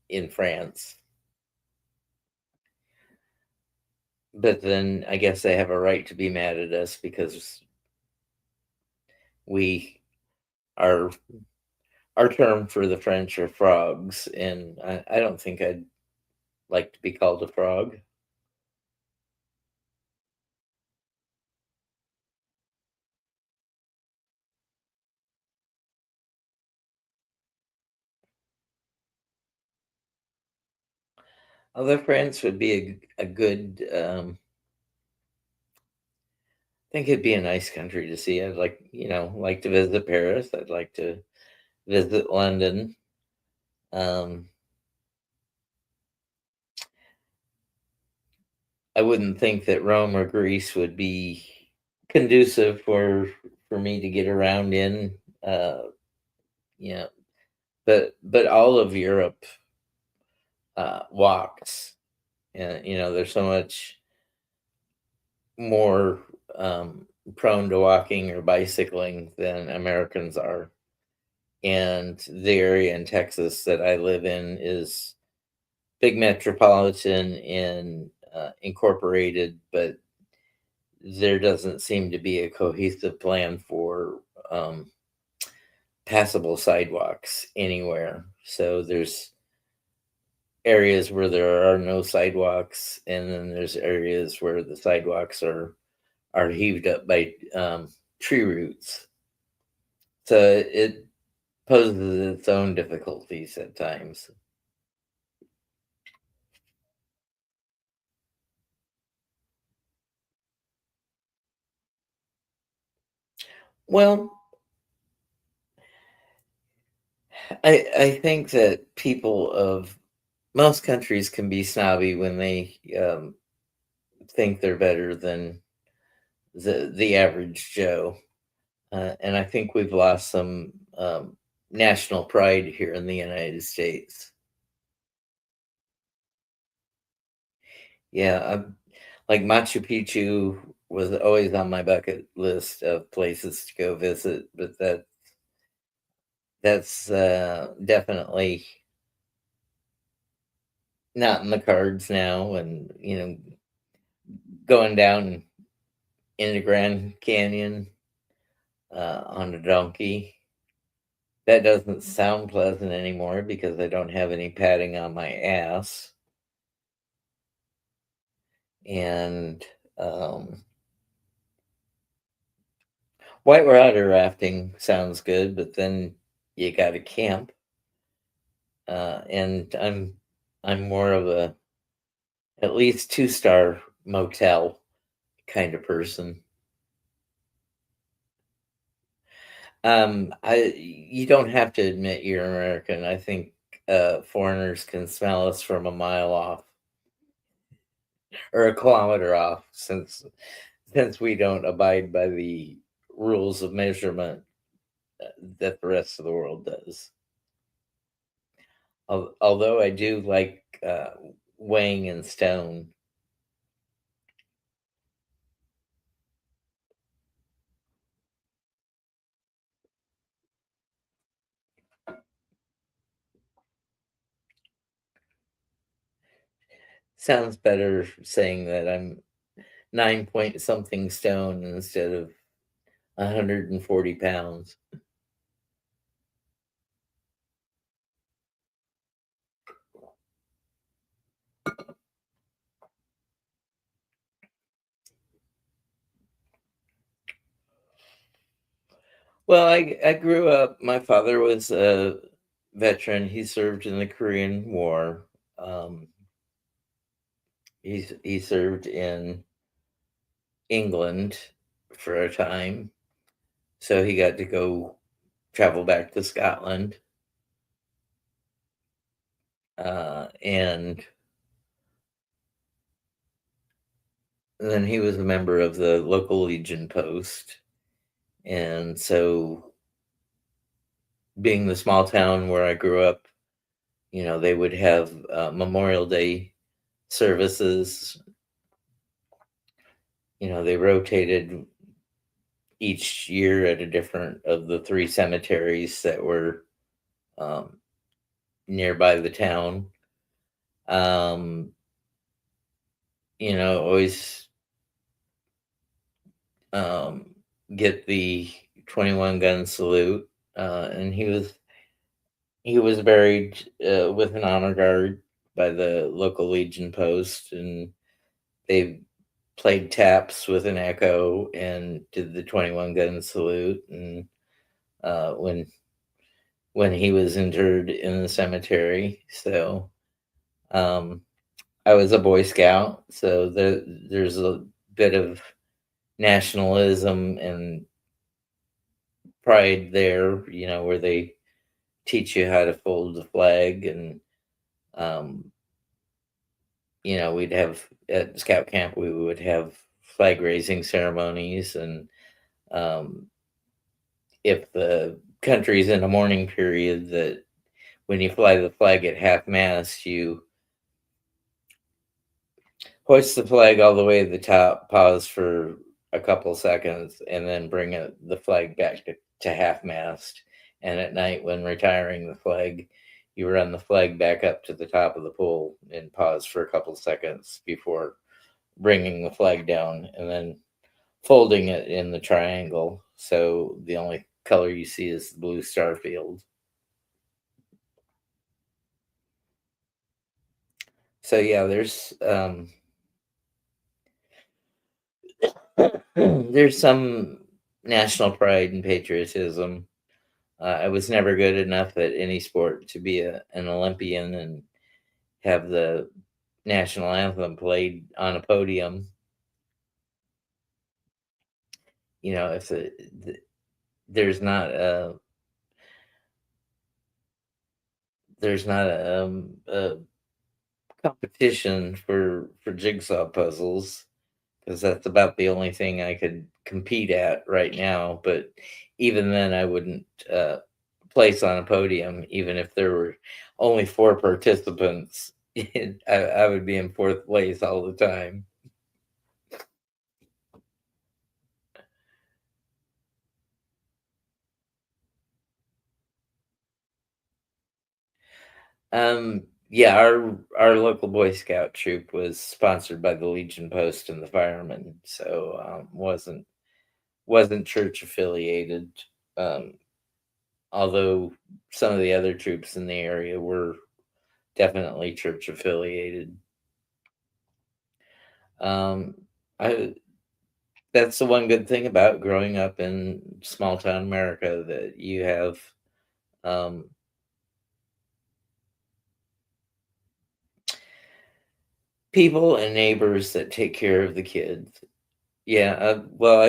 in France. But then I guess they have a right to be mad at us because we our our term for the French are frogs, and I don't think I'd like to be called a frog. Although France would be a good, I think it'd be a nice country to see. I'd like to visit Paris. I'd like to visit London. Um, I wouldn't think that Rome or Greece would be conducive for me to get around in. Uh, you know, but all of Europe walks, and there's so much more prone to walking or bicycling than Americans are. And the area in Texas that I live in is big metropolitan and incorporated, but there doesn't seem to be a cohesive plan for passable sidewalks anywhere. So there's areas where there are no sidewalks, and then there's areas where the sidewalks are heaved up by tree roots. So it poses its own difficulties at times. Well, I think that people of most countries can be snobby when they think they're better than the average Joe, and I think we've lost some national pride here in the United States. Yeah, like Machu Picchu was always on my bucket list of places to go visit, but that's definitely not in the cards now. And going down in the Grand Canyon on a donkey. That doesn't sound pleasant anymore because I don't have any padding on my ass. And whitewater rafting sounds good, but then you got to camp. And I'm more of a at least 2-star motel kind of person. I You don't have to admit you're American. I think foreigners can smell us from a mile off or a kilometer off, since we don't abide by the rules of measurement that the rest of the world does. Although I do like weighing in stone. Sounds better saying that I'm 9 point something stone instead of 140 pounds. Well, I grew up, my father was a veteran. He served in the Korean War. Um, he served in England for a time, so he got to go travel back to Scotland. And then he was a member of the local Legion Post. And so, being the small town where I grew up, they would have Memorial Day services. They rotated each year at a different of the three cemeteries that were um, nearby the town. Um, always um, get the 21 gun salute, and he was buried with an honor guard by the local Legion Post, and they played taps with an echo and did the 21 gun salute. And when he was interred in the cemetery, so um, I was a Boy Scout, so there's a bit of nationalism and pride there, where they teach you how to fold the flag. And um, we'd have at scout camp, we would have flag raising ceremonies. And um, if the country's in a mourning period, that when you fly the flag at half mast, you hoist the flag all the way to the top, pause for a couple seconds, and then bring the flag back to half mast. And at night, when retiring the flag, you run the flag back up to the top of the pole and pause for a couple seconds before bringing the flag down and then folding it in the triangle. So the only color you see is the blue star field. So yeah, there's some national pride and patriotism. I was never good enough at any sport to be an Olympian and have the national anthem played on a podium. If there's not a competition for jigsaw puzzles, because that's about the only thing I could compete at right now. But even then, I wouldn't place on a podium, even if there were only four participants. I would be in fourth place all the time. Yeah, our local Boy Scout troop was sponsored by the Legion Post and the firemen, so wasn't church affiliated. Um, Although some of the other troops in the area were definitely church affiliated. Um, I That's the one good thing about growing up in small town America, that you have um, people and neighbors that take care of the kids. Yeah, well,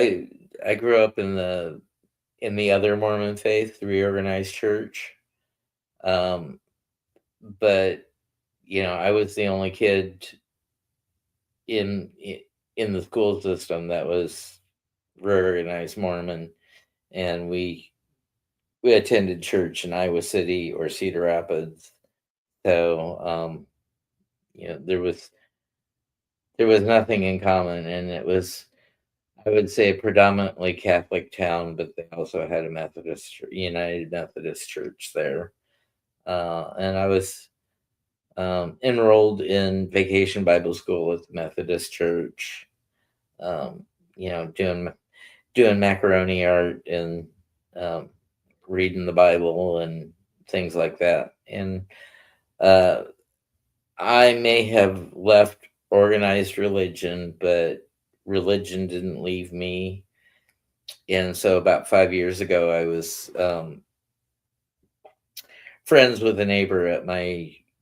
I grew up in the other Mormon faith, the reorganized church, um, but I was the only kid in in the school system that was reorganized Mormon, and we attended church in Iowa City or Cedar Rapids. So there was nothing in common, and it was, I would say, a predominantly Catholic town, but they also had a United Methodist Church there. And I was enrolled in Vacation Bible School at the Methodist Church. Um, doing macaroni art and um, reading the Bible and things like that. And uh, I may have left organized religion, but religion didn't leave me. And so about 5 years ago, I was friends with a neighbor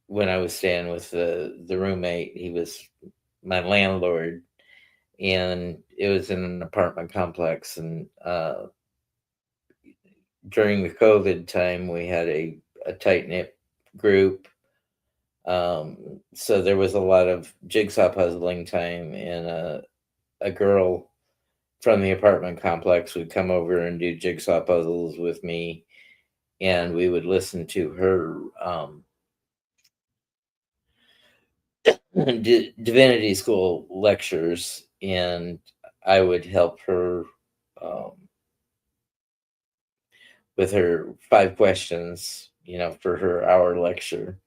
when I was staying with the roommate. He was my landlord, and it was in an apartment complex. And during the COVID time, we had a tight knit group, So there was a lot of jigsaw puzzling time, and a girl from the apartment complex would come over and do jigsaw puzzles with me, and we would listen to her divinity school lectures, and I would help her um, with her 5 questions, for her hour lecture.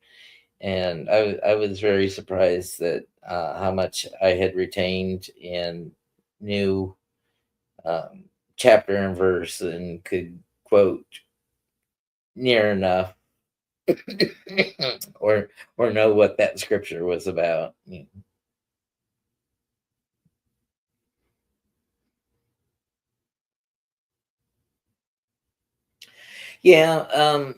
And I was very surprised that how much I had retained and knew um, chapter and verse and could quote near enough or know what that scripture was about. Yeah,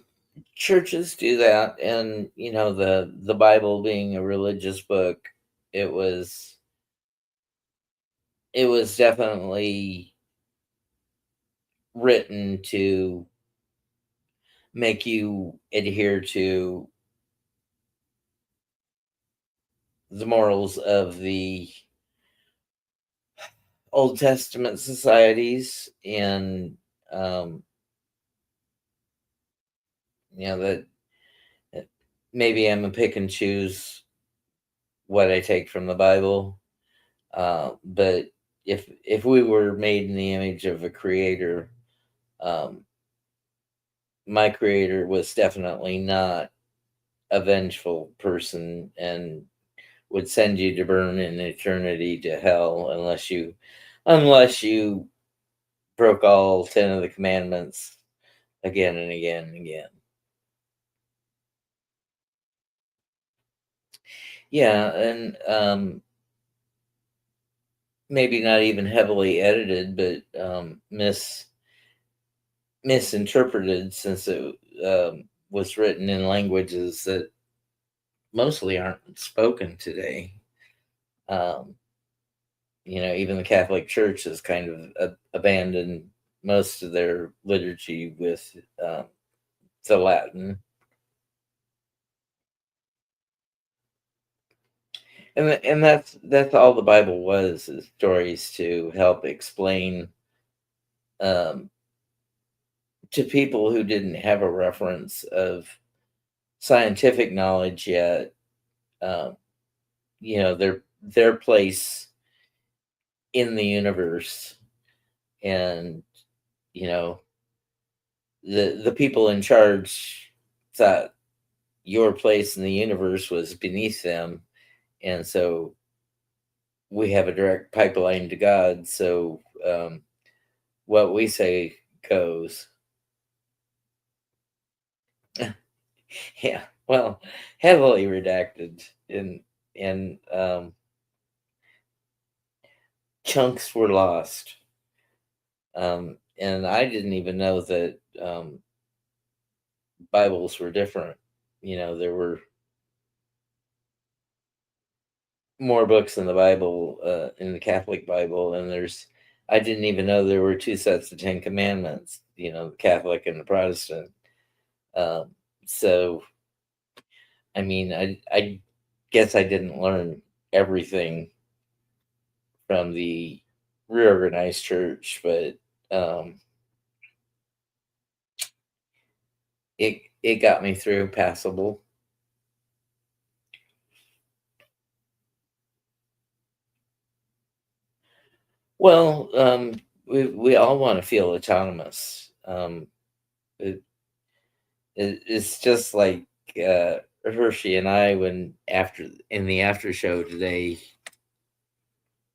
churches do that, and the Bible being a religious book, it was it was definitely written to make you adhere to the morals of the Old Testament societies, and um, that maybe I'm a pick and choose what I take from the Bible. But if we were made in the image of a creator, um, my creator was definitely not a vengeful person and would send you to burn in eternity to hell unless you broke all 10 of the commandments again and again and again. Yeah, and maybe not even heavily edited, but misinterpreted, since it was written in languages that mostly aren't spoken today. Um, even the Catholic Church has kind of abandoned most of their liturgy with the Latin, and that's all the Bible was, is stories to help explain um, to people who didn't have a reference of scientific knowledge yet. Um, their place in the universe, and you know the people in charge thought your place in the universe was beneath them, and so we have a direct pipeline to God. So what we say goes. Yeah, well, heavily redacted, and chunks were lost. And I didn't even know that Bibles were different. There were more books in the Bible, in the Catholic Bible, and I didn't even know there were two sets of Ten Commandments. The Catholic and the Protestant. Um, so, I mean, I guess I didn't learn everything from the reorganized church, but um, it got me through passable. Well, we all want to feel autonomous. It, it's just like Hershey and I, when after in the after show today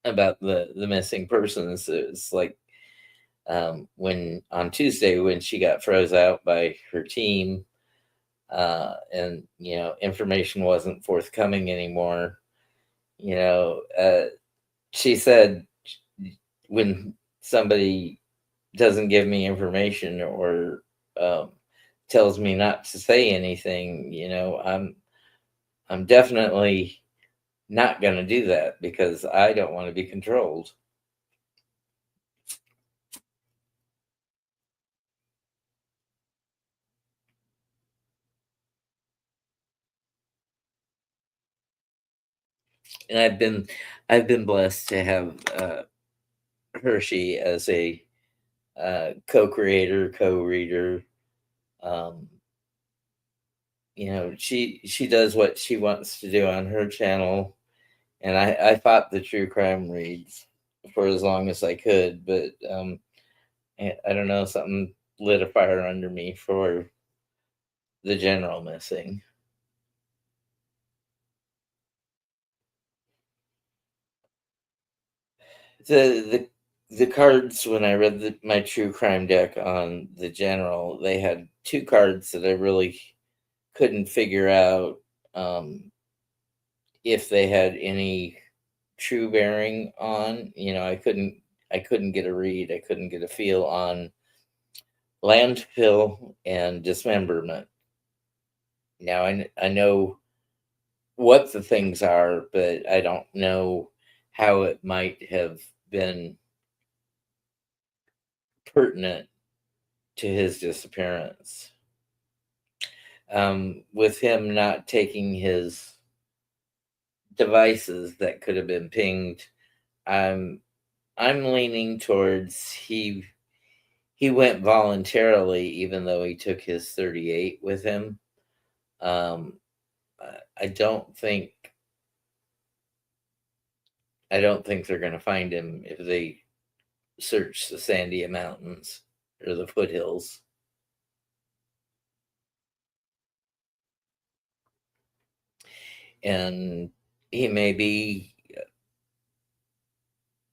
about the missing persons. It's like when on Tuesday, when she got froze out by her team, and information wasn't forthcoming anymore. You know, she said, when somebody doesn't give me information or um, tells me not to say anything, I'm definitely not going to do that, because I don't want to be controlled. And I've been blessed to have Hershey as a co-creator, co-reader. Um, she does what she wants to do on her channel, and I fought the true crime reads for as long as I could, but I don't know, something lit a fire under me for the general missing. The cards, when I read my true crime deck on the general, they had two cards that I really couldn't figure out if they had any true bearing on. I couldn't get a read. I couldn't get a feel on landfill and dismemberment. Now I know what the things are, but I don't know how it might have been pertinent to his disappearance. With him not taking his devices that could have been pinged, I'm I'm leaning towards he went voluntarily, even though he took his 38 with him. Um, I don't think they're going to find him if they search the Sandia Mountains or the foothills. And he may be,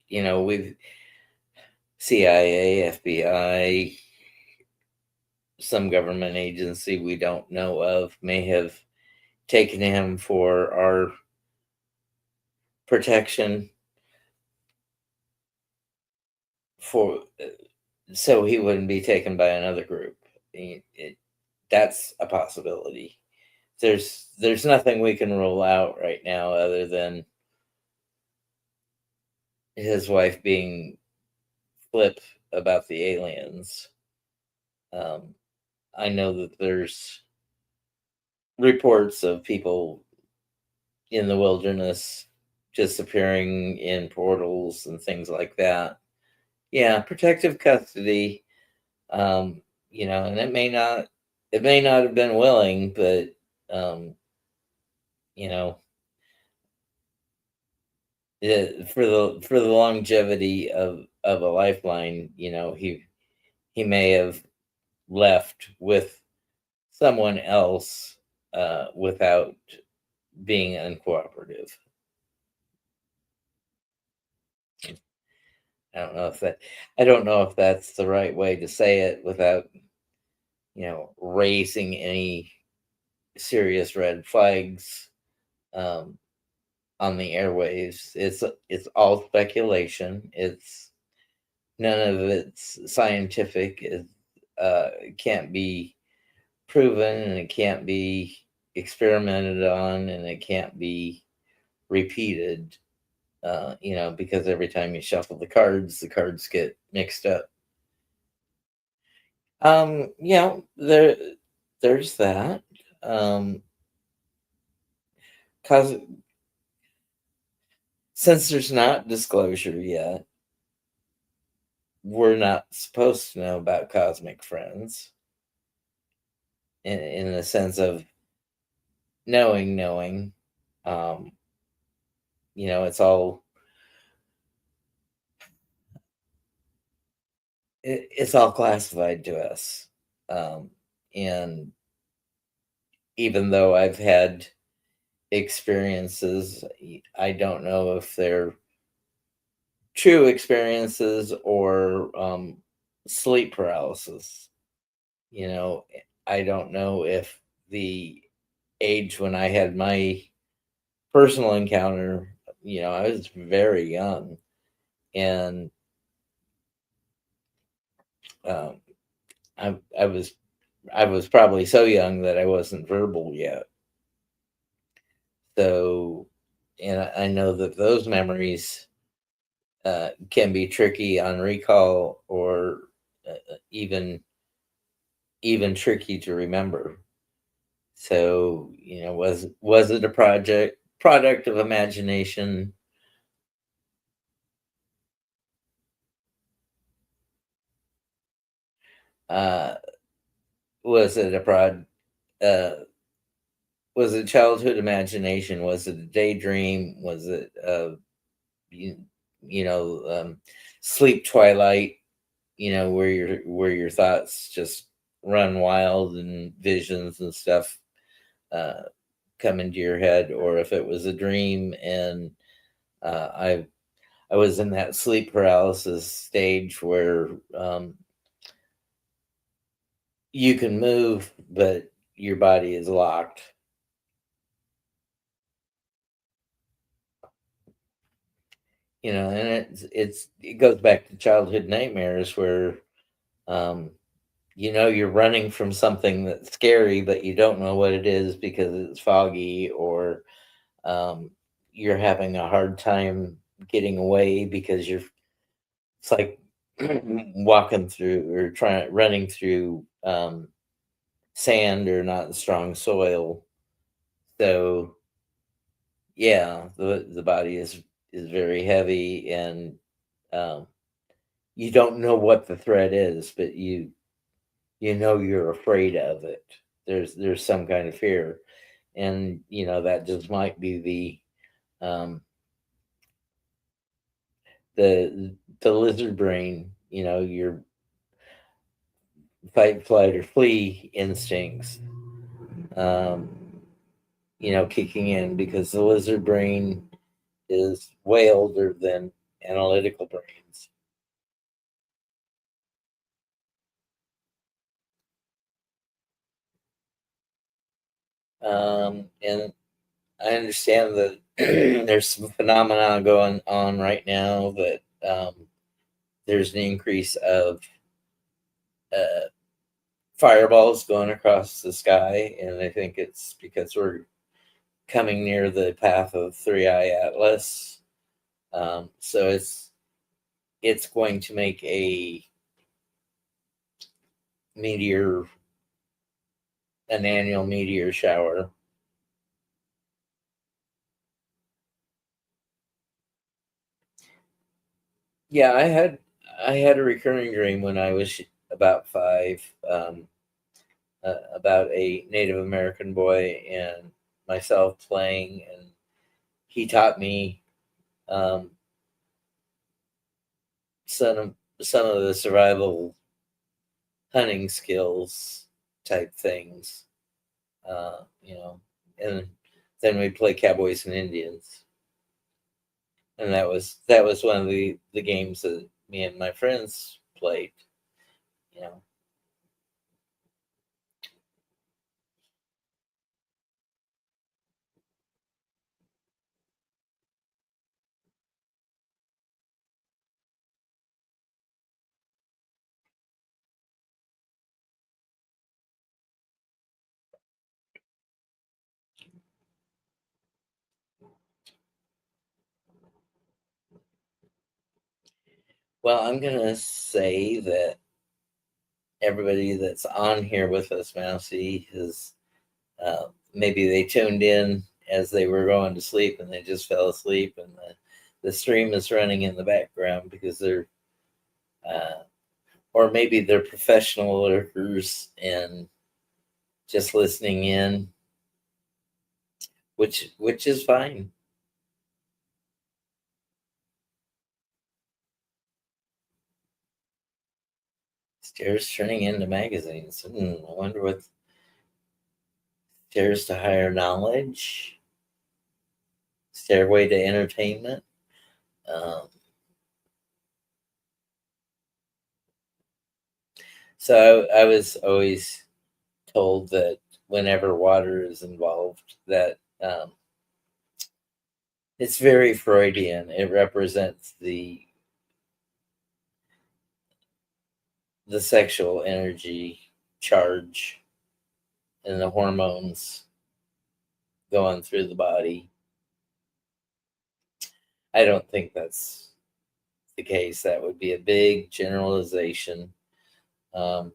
with CIA, FBI, some government agency we don't know of may have taken him for our protection, for so he wouldn't be taken by another group. That's a possibility. There's nothing we can rule out right now other than his wife being flip about the aliens. Um, I know that there's reports of people in the wilderness disappearing in portals and things like that. Yeah, protective custody. And it may not have been willing, but um, you know, for the longevity of a lifeline, he may have left with someone else without being uncooperative. I don't know if that I don't know if that's the right way to say it without, raising any serious red flags um, on the airwaves. It's all speculation. It's none of it's scientific. It can't be proven, and it can't be experimented on, and it can't be repeated. Because every time you shuffle the cards get mixed up. There's that. Um, cause since there's not disclosure yet, we're not supposed to know about cosmic friends in the sense of knowing. Um, it's all classified to us. And even though I've had experiences, I don't know if they're true experiences or sleep paralysis. You know, I don't know if the age when I had my personal encounter, I was very young, and um, I was probably so young that I wasn't verbal yet. So, and I know that those memories can be tricky on recall, or even tricky to remember. So, was it a project? product of imagination. Uh, was it a uh, was it childhood imagination? Was it a daydream? Was it you, you know sleep twilight? Where your thoughts just run wild and visions and stuff uh, come into your head, or if it was a dream and I was in that sleep paralysis stage where you can move, but your body is locked. And it goes back to childhood nightmares where um, you're running from something that's scary, but you don't know what it is because it's foggy, or um, you're having a hard time getting away because it's like walking through or trying running through sand or not strong soil. So yeah, the body is very heavy, and um, you don't know what the threat is, but you're afraid of it. There's some kind of fear, and that just might be the lizard brain. Your fight, flight, or flee instincts. Um, kicking in because the lizard brain is way older than analytical brains. And I understand that there's some phenomena going on right now that there's an increase of uh, fireballs going across the sky, and I think it's because we're coming near the path of Three Eye Atlas. So it's going to make a meteor, an annual meteor shower. Yeah, I had a recurring dream when I was about 5, about a Native American boy and myself playing, and he taught me um, some of the survival hunting skills type things. And then we play Cowboys and Indians, and that was one of the games that me and my friends played. You know, well, I'm gonna say that everybody that's on here with us, Mousy, is maybe they tuned in as they were going to sleep and they just fell asleep, and the stream is running in the background because uh, or maybe they're professional lurkers and just listening in, which is fine. Stairs turning into magazines. I wonder what stairs to higher knowledge, stairway to entertainment. Um, so I was always told that whenever water is involved, that it's very Freudian. It represents the sexual energy charge and the hormones going through the body. I don't think that's the case. That would be a big generalization. Um,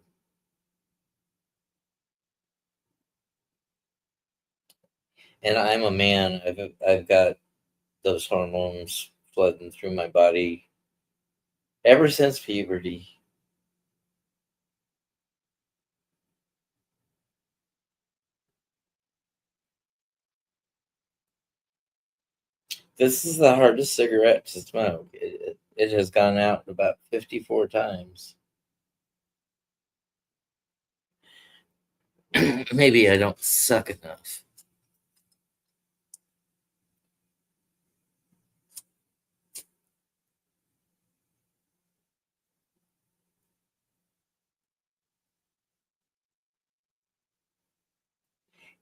And I'm a man. I've got those hormones flooding through my body ever since puberty. This is the hardest cigarette to smoke. It has gone out about 54 times. Maybe I don't suck enough.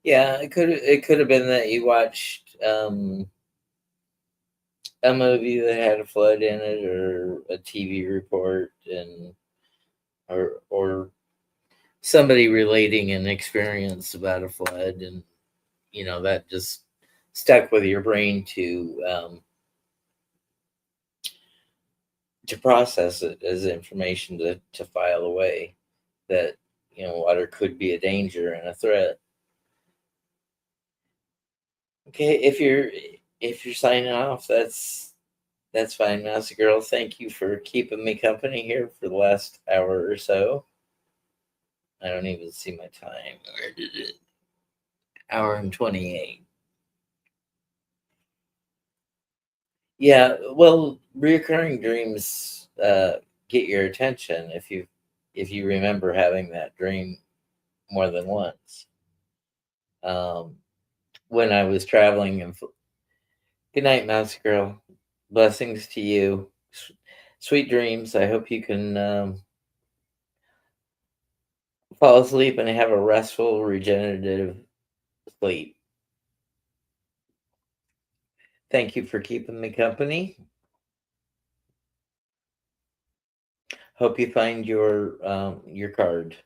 Yeah, it could have been that you watched a movie that had a flood in it, or a TV report, and or somebody relating an experience about a flood, and that just stuck with your brain to process it as information to file away that water could be a danger and a threat. Okay, if you're signing off, that's fine, Mousy Girl. Thank you for keeping me company here for the last hour or so. I don't even see my time. Where did it? Hour and 28. Yeah, well, reoccurring dreams get your attention if you remember having that dream more than once. Um, when I was traveling and good night, Mouse Girl. Blessings to you. Sweet dreams. I hope you can fall asleep and have a restful, regenerative sleep. Thank you for keeping me company. Hope you find your card.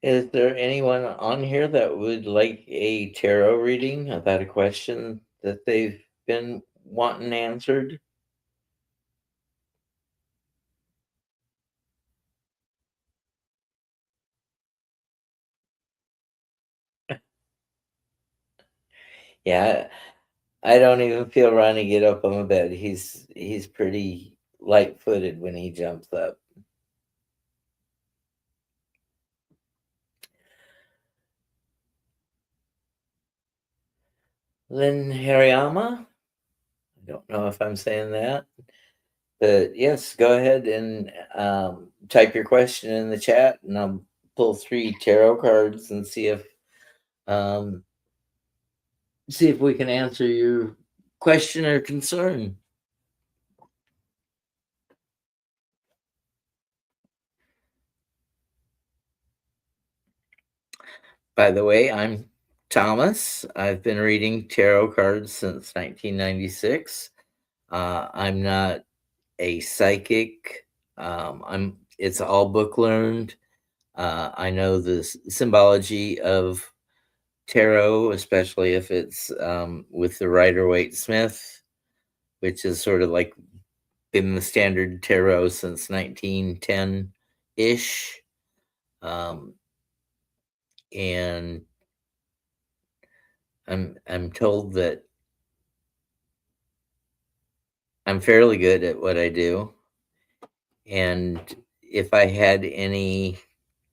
Is there anyone on here that would like a tarot reading about a question that they've been wanting answered? Yeah, I don't even feel Ron to get up on the bed. He's pretty light-footed when he jumps up. Lynn Hariyama? I don't know if I'm saying that, but yes, go ahead and type your question in the chat, and I'll pull 3 tarot cards and um, see if we can answer your question or concern. By the way, I'm Thomas. I've been reading tarot cards since 1996. I'm not a psychic. It's all book learned. I know the symbology of tarot, especially if it's with the Rider Waite Smith, which is sort of like been the standard tarot since 1910 ish. Um, and I'm told that I'm fairly good at what I do, and if I had any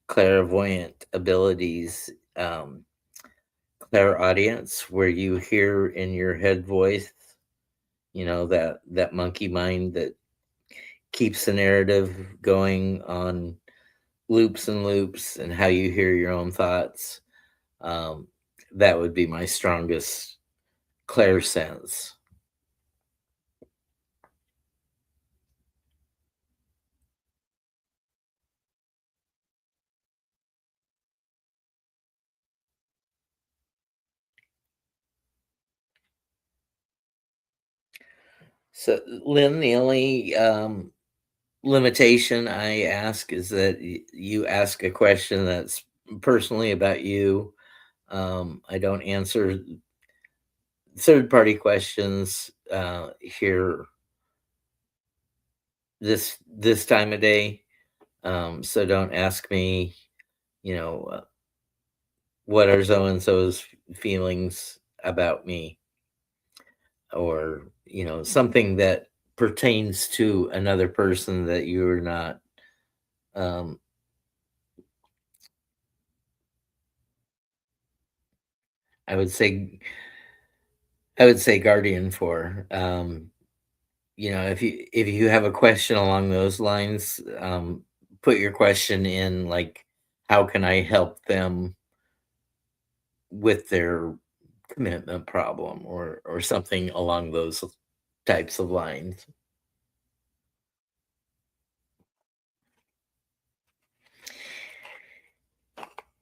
clairvoyant abilities, clairaudience, where you hear in your head voice, that monkey mind that keeps the narrative going on loops and loops, and how you hear your own thoughts, um, that would be my strongest clair sense. So, Lynn, the only limitation I ask is that you ask a question that's personally about you. I don't answer third party questions here this time of day. So don't ask me, you know, what are so and so's feelings about me, or something that pertains to another person that you're not. Um, I would say guardian for. If you have a question along those lines, put your question in, like, how can I help them with their commitment problem, or something along those types of lines.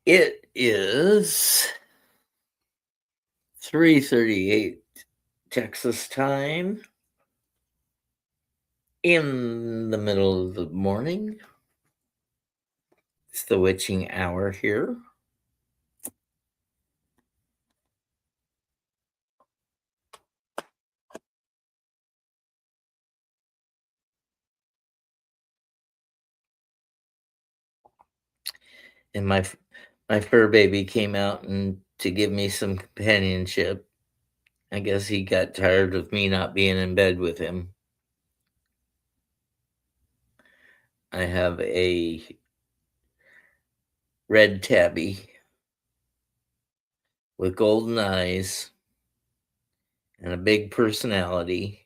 It is 3:38 Texas time, in the middle of the morning. It's the witching hour here. And my fur baby came out and to give me some companionship. I guess he got tired of me not being in bed with him. I have a red tabby with golden eyes and a big personality.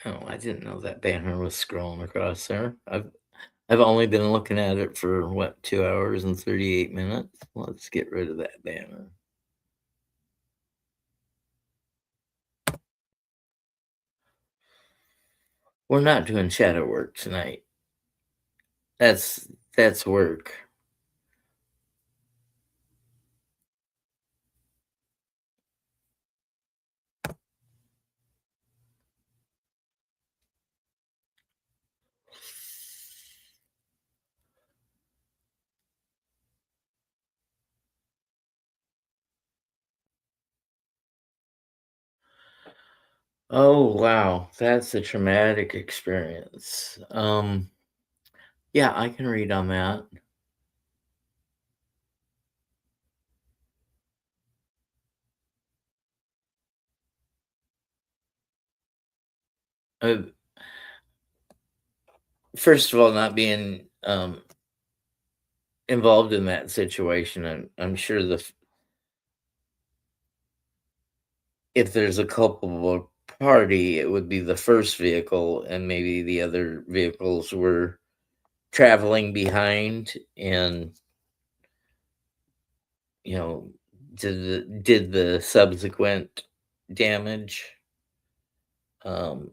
Oh, I didn't know that banner was scrolling across there. I've only been looking at it for what, 2 hours and 38 minutes. Let's get rid of that banner. We're not doing shadow work tonight. That's work. Oh, wow, that's a traumatic experience. Yeah, I can read on that. Uh, First of all, not being involved in that situation, I'm sure if there's a culpable party, it would be the first vehicle, and maybe the other vehicles were traveling behind, and you know did the subsequent damage. Um,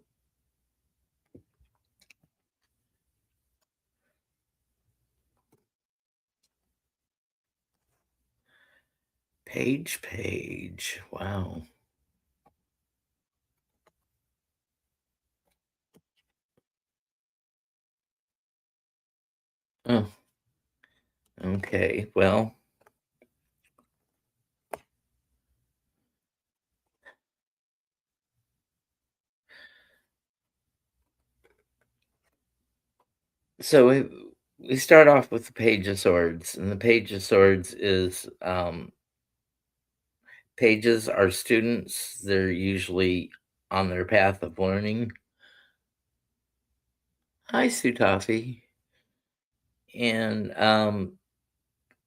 page. Wow. Oh, okay. Well, so we start off with the Page of Swords, and the Page of Swords is, pages are students. They're usually on their path of learning. Hi, Sutafi. And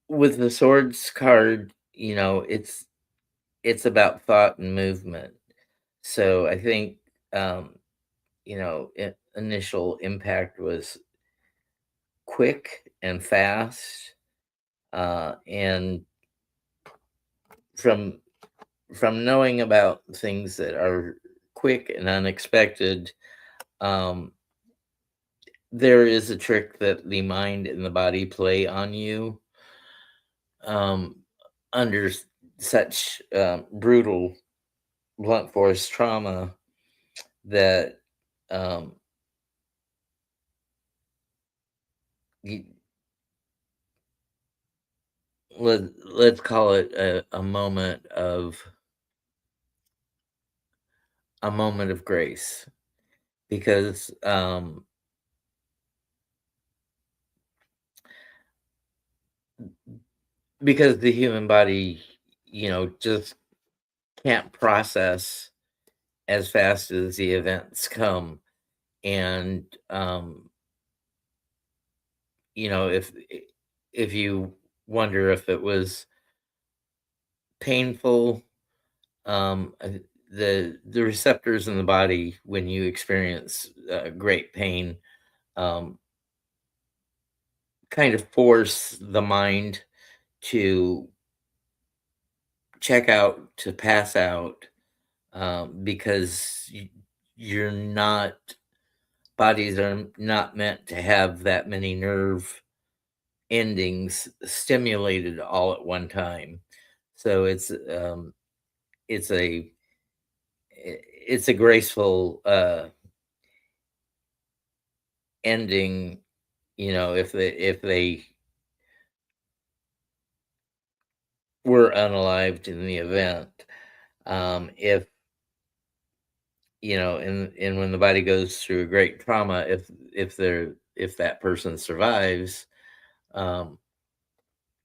with the Swords card, it's about thought and movement. So I think, initial impact was quick and fast, and from knowing about things that are quick and unexpected, um, there is a trick that the mind and the body play on you, um, under such brutal blunt force trauma, that um, you, let's call it a moment of grace, because the human body, just can't process as fast as the events come. And if you wonder if it was painful, the receptors in the body, when you experience great pain, um, kind of force the mind to check out, to pass out, because you're not bodies are not meant to have that many nerve endings stimulated all at one time. So it's a it's a graceful ending. If they were unalived in the event, if and when the body goes through a great trauma, if that person survives, um,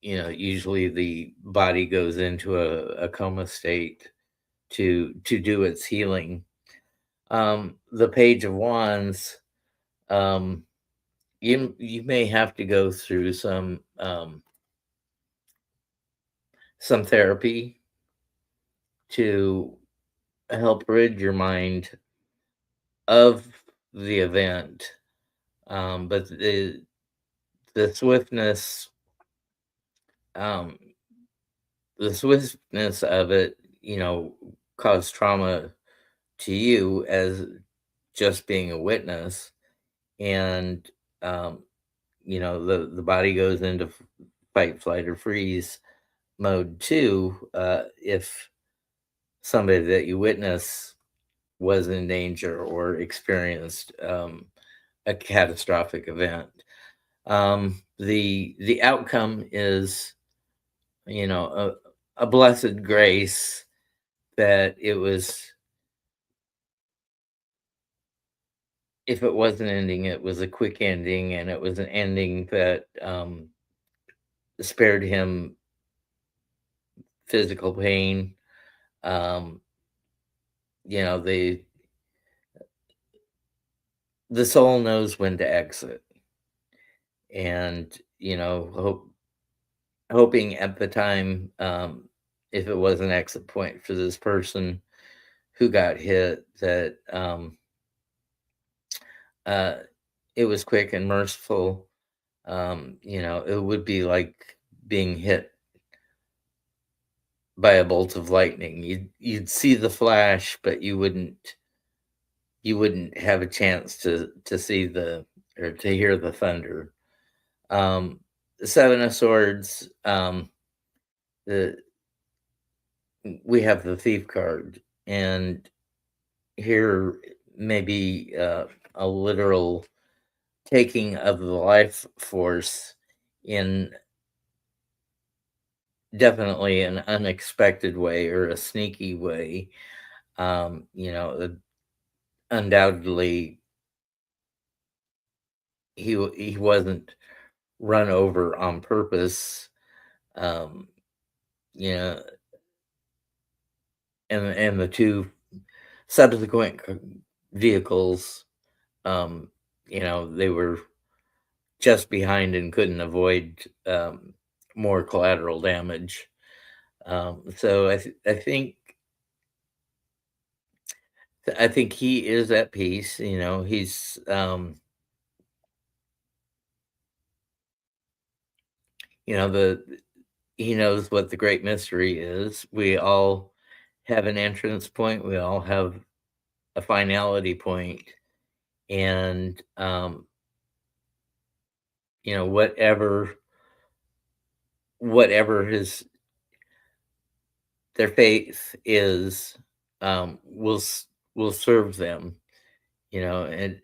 usually the body goes into a coma state to do its healing. The Page of Wands, um, you may have to go through some therapy to help rid your mind of the event. But the swiftness, um, the swiftness of it, caused trauma to you as just being a witness. And the body goes into fight, flight, or freeze mode too, if somebody that you witness was in danger or experienced a catastrophic event. The outcome is, a blessed grace that it was. If it was an ending, it was a quick ending, and it was an ending that spared him physical pain. Um, you know, the soul knows when to exit, and hoping at the time, if it was an exit point for this person who got hit, that uh, it was quick and merciful. It would be like being hit by a bolt of lightning. You'd see the flash, but you wouldn't have a chance to see the or to hear the thunder. The Seven of Swords. The We have the Thief card, and here maybe a literal taking of the life force in definitely an unexpected way or a sneaky way. Undoubtedly he wasn't run over on purpose. Um, you know, and the two subsequent vehicles, um, they were just behind and couldn't avoid more collateral damage. So I think he is at peace. The he knows what the great mystery is. We all have an entrance point. We all have a finality point, and whatever his their faith is, will serve them. And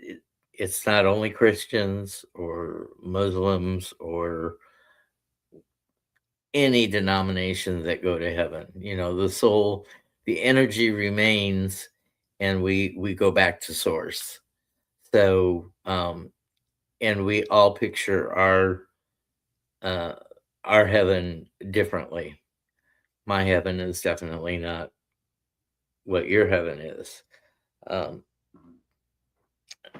it's not only Christians or Muslims or any denomination that go to heaven. The soul, the energy remains, and we go back to source. So, and we all picture uh, our heaven differently. My heaven is definitely not what your heaven is. Um,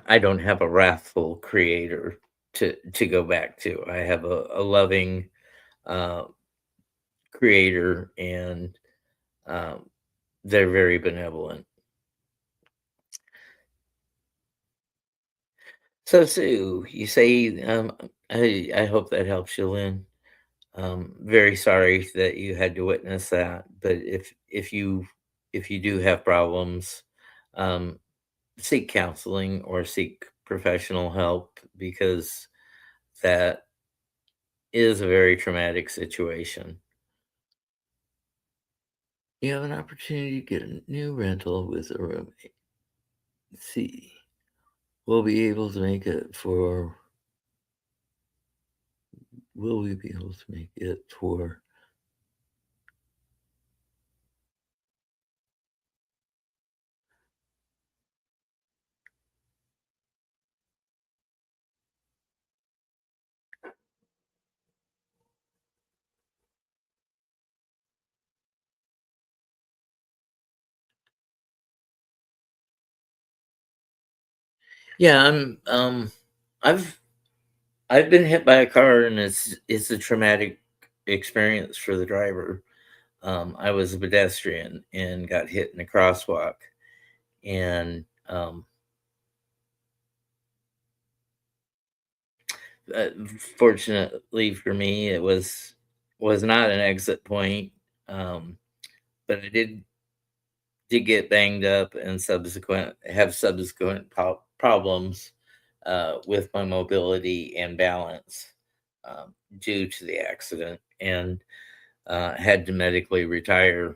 I don't have a wrathful creator to go back to. I have a loving uh, creator, and um, they're very benevolent. So, Sue, you say, I hope that helps you, Lynn. Very sorry that you had to witness that, but if you do have problems, um, seek counseling or seek professional help, because that is a very traumatic situation. You have an opportunity to get a new rental with a roommate. Let's see. We'll be able to make it for. Will we be able to make it for? Yeah, I've I've been hit by a car, and it's a traumatic experience for the driver. I was a pedestrian and got hit in a crosswalk, and uh, fortunately for me, it was not an exit point, um, but I did get banged up and subsequent problems with my mobility and balance due to the accident, and had to medically retire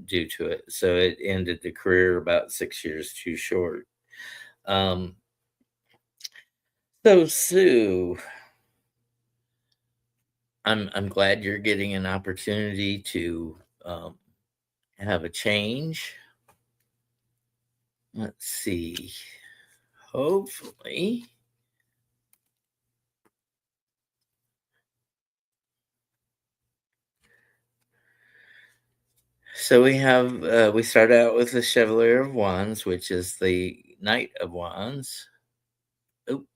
due to it. So it ended the career about 6 years too short. Um, so Sue, I'm glad you're getting an opportunity to have a change. Let's see. Hopefully. So we start out with the Chevalier of Wands, which is the Knight of Wands. Oop,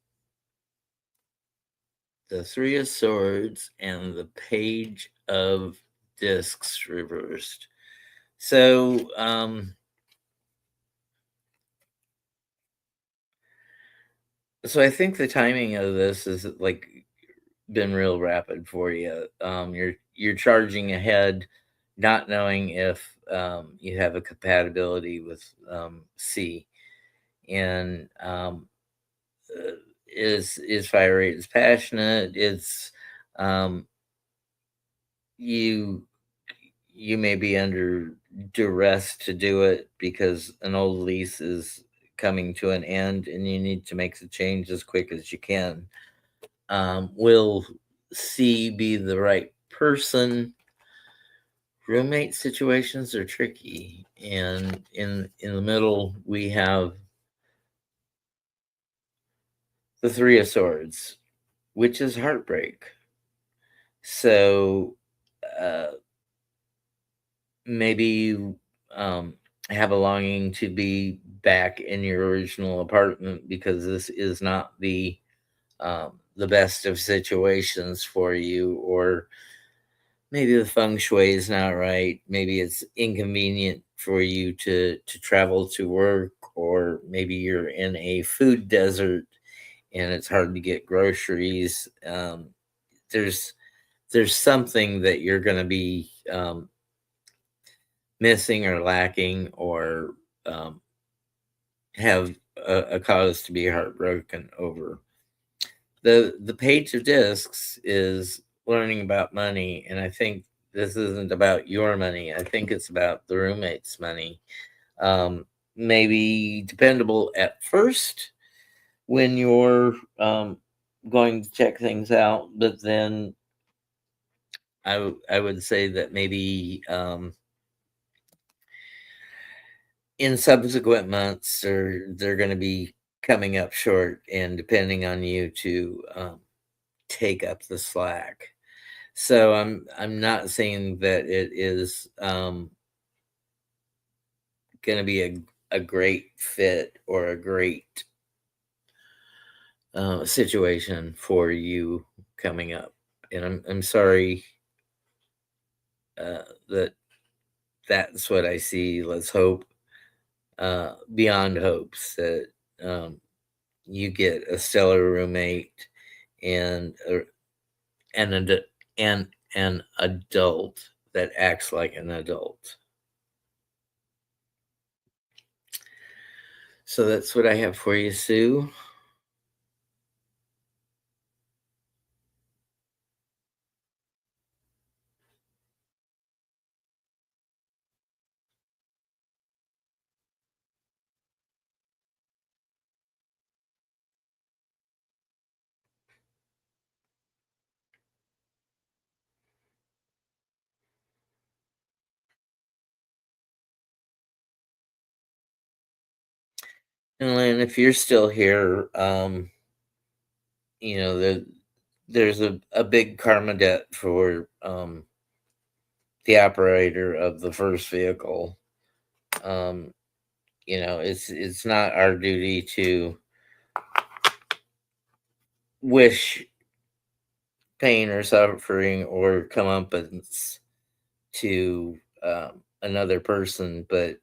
the Three of Swords, and the Page of Discs reversed. So I think the timing of this is like been real rapid for you. You're charging ahead, not knowing if you have a compatibility with C, and uh, is fiery, it's passionate, it's um, you you may be under duress to do it because an old lease is coming to an end, and you need to make the change as quick as you can. Will C be the right person? Roommate situations are tricky, and in the middle we have the Three of Swords, which is heartbreak. So uh, maybe you have a longing to be back in your original apartment because this is not the best of situations for you, or maybe the feng shui is not right. Maybe it's inconvenient for you to travel to work, or maybe you're in a food desert and it's hard to get groceries. There's there's something that you're going to be missing or lacking, or um, have a cause to be heartbroken over. The Page of Discs is learning about money, and I think this isn't about your money. I think it's about the roommate's money. Maybe dependable at first, when you're going to check things out. But then I would say that maybe in subsequent months they're going to be coming up short, and depending on you to take up the slack. So I'm not saying that it is going to be a great fit or a great situation for you coming up, and I'm sorry that that's what I see. Let's hope beyond hopes that um, you get a stellar roommate and and an adult that acts like an adult. So that's what I have for you, Sue. And Lynn, if you're still here, you know, there's a big karma debt for the operator of the first vehicle. Um, you know, it's not our duty to wish pain or suffering or comeuppance to another person, but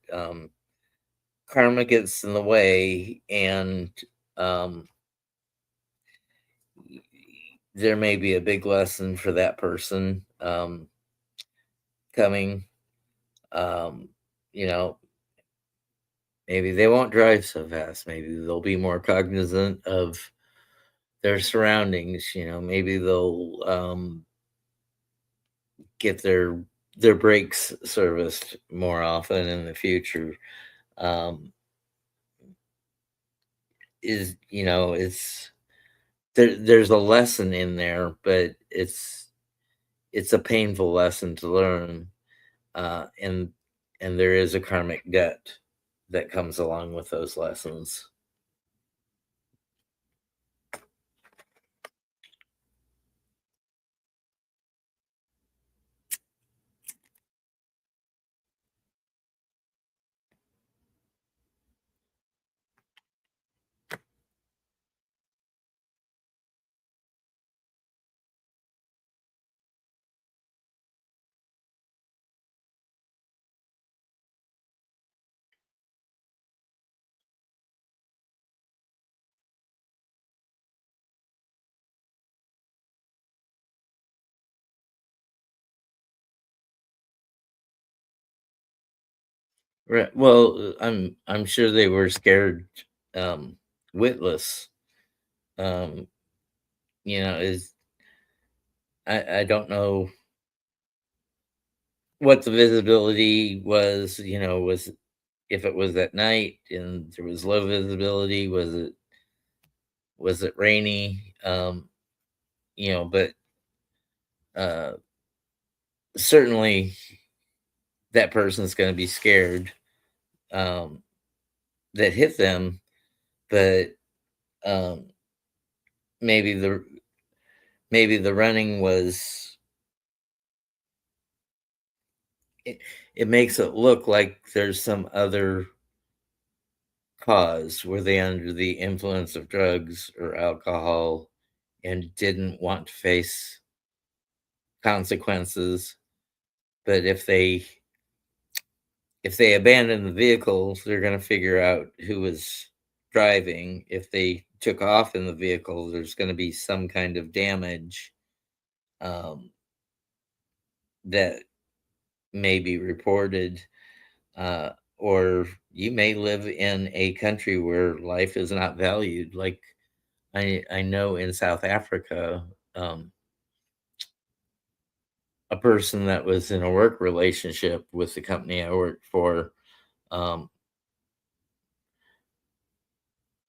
karma gets in the way, and um, there may be a big lesson for that person coming. Um, you know, maybe they won't drive so fast. Maybe they'll be more cognizant of their surroundings. You know, maybe they'll get their brakes serviced more often in the future. Um, is you know, it's there's a lesson in there, but it's a painful lesson to learn, uh, and and there is a karmic debt that comes along with those lessons. Right. Well, I'm sure they were scared um, witless. Um, you know, is I don't know what the visibility was. You know, was if it was at night and there was low visibility, was it rainy? You know, but uh, certainly that person's going to be scared um, that hit them, but um, maybe the maybe the running was it, it makes it look like there's some other cause. Were they under the influence of drugs or alcohol and didn't want to face consequences? But if they abandon the vehicle, they're going to figure out who was driving. If they took off in the vehicle, there's going to be some kind of damage um, that may be reported. Or you may live in a country where life is not valued. Like I know in South Africa, a person that was in a work relationship with the company I worked for, um,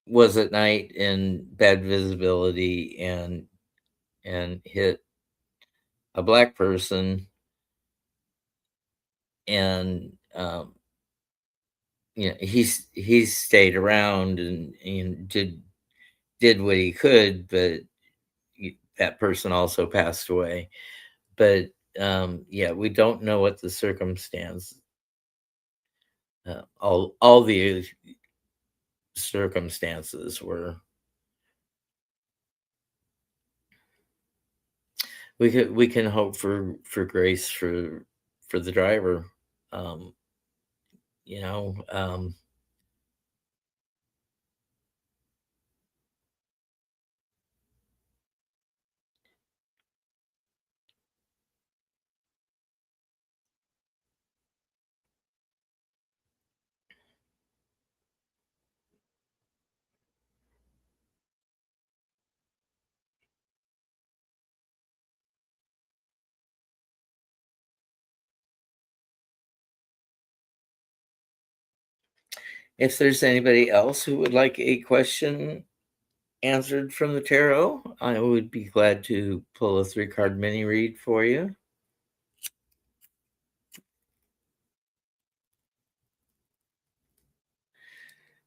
was at night in bad visibility and hit a black person, and he stayed around and did what he could, but that person also passed away. But yeah, we don't know what the circumstance, all the circumstances were. We can hope for grace for the driver. Um, you know, if there's anybody else who would like a question answered from the tarot, I would be glad to pull a 3-card mini read for you.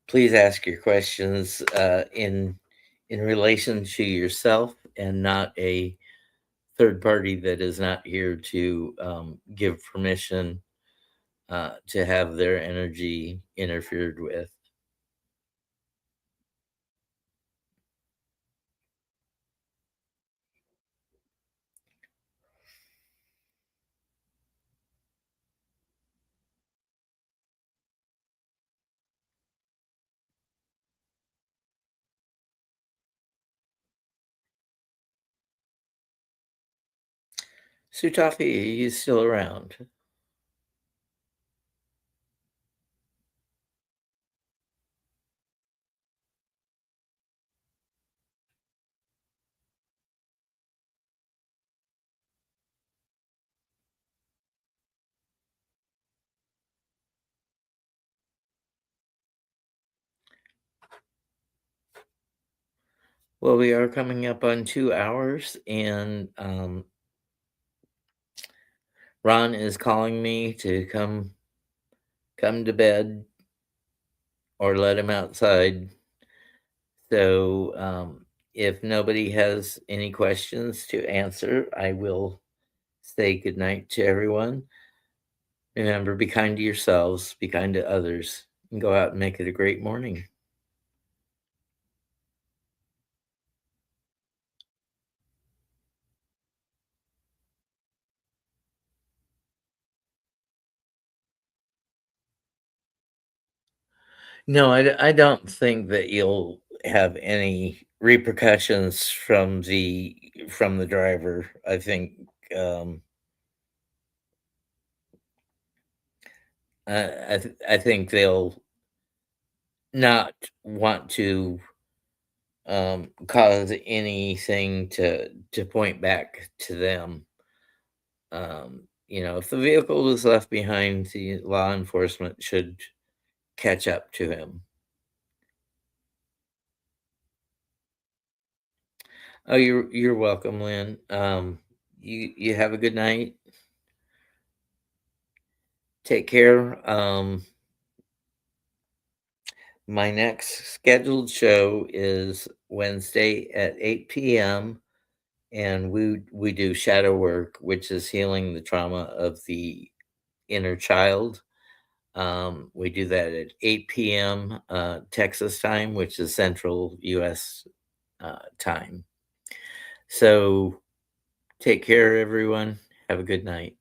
Please ask your questions in relation to yourself and not a third party that is not here to give permission to have their energy interfered with. Sutafi, are you still around? Well, we are coming up on 2 hours, and Ron is calling me to come to bed or let him outside. So, if nobody has any questions to answer, I will say goodnight to everyone. Remember, be kind to yourselves, be kind to others, and go out and make it a great morning. No, I don't think that you'll have any repercussions from the driver. I think um, I think they'll not want to cause anything to point back to them. If the vehicle was left behind, the law enforcement should catch up to him. Oh, you're welcome, Lynn. You have a good night. Take care. My next scheduled show is Wednesday at 8 p.m. and we do shadow work, which is healing the trauma of the inner child. We do that at 8 p.m. Texas time, which is Central U.S. Time. So take care, everyone. Have a good night.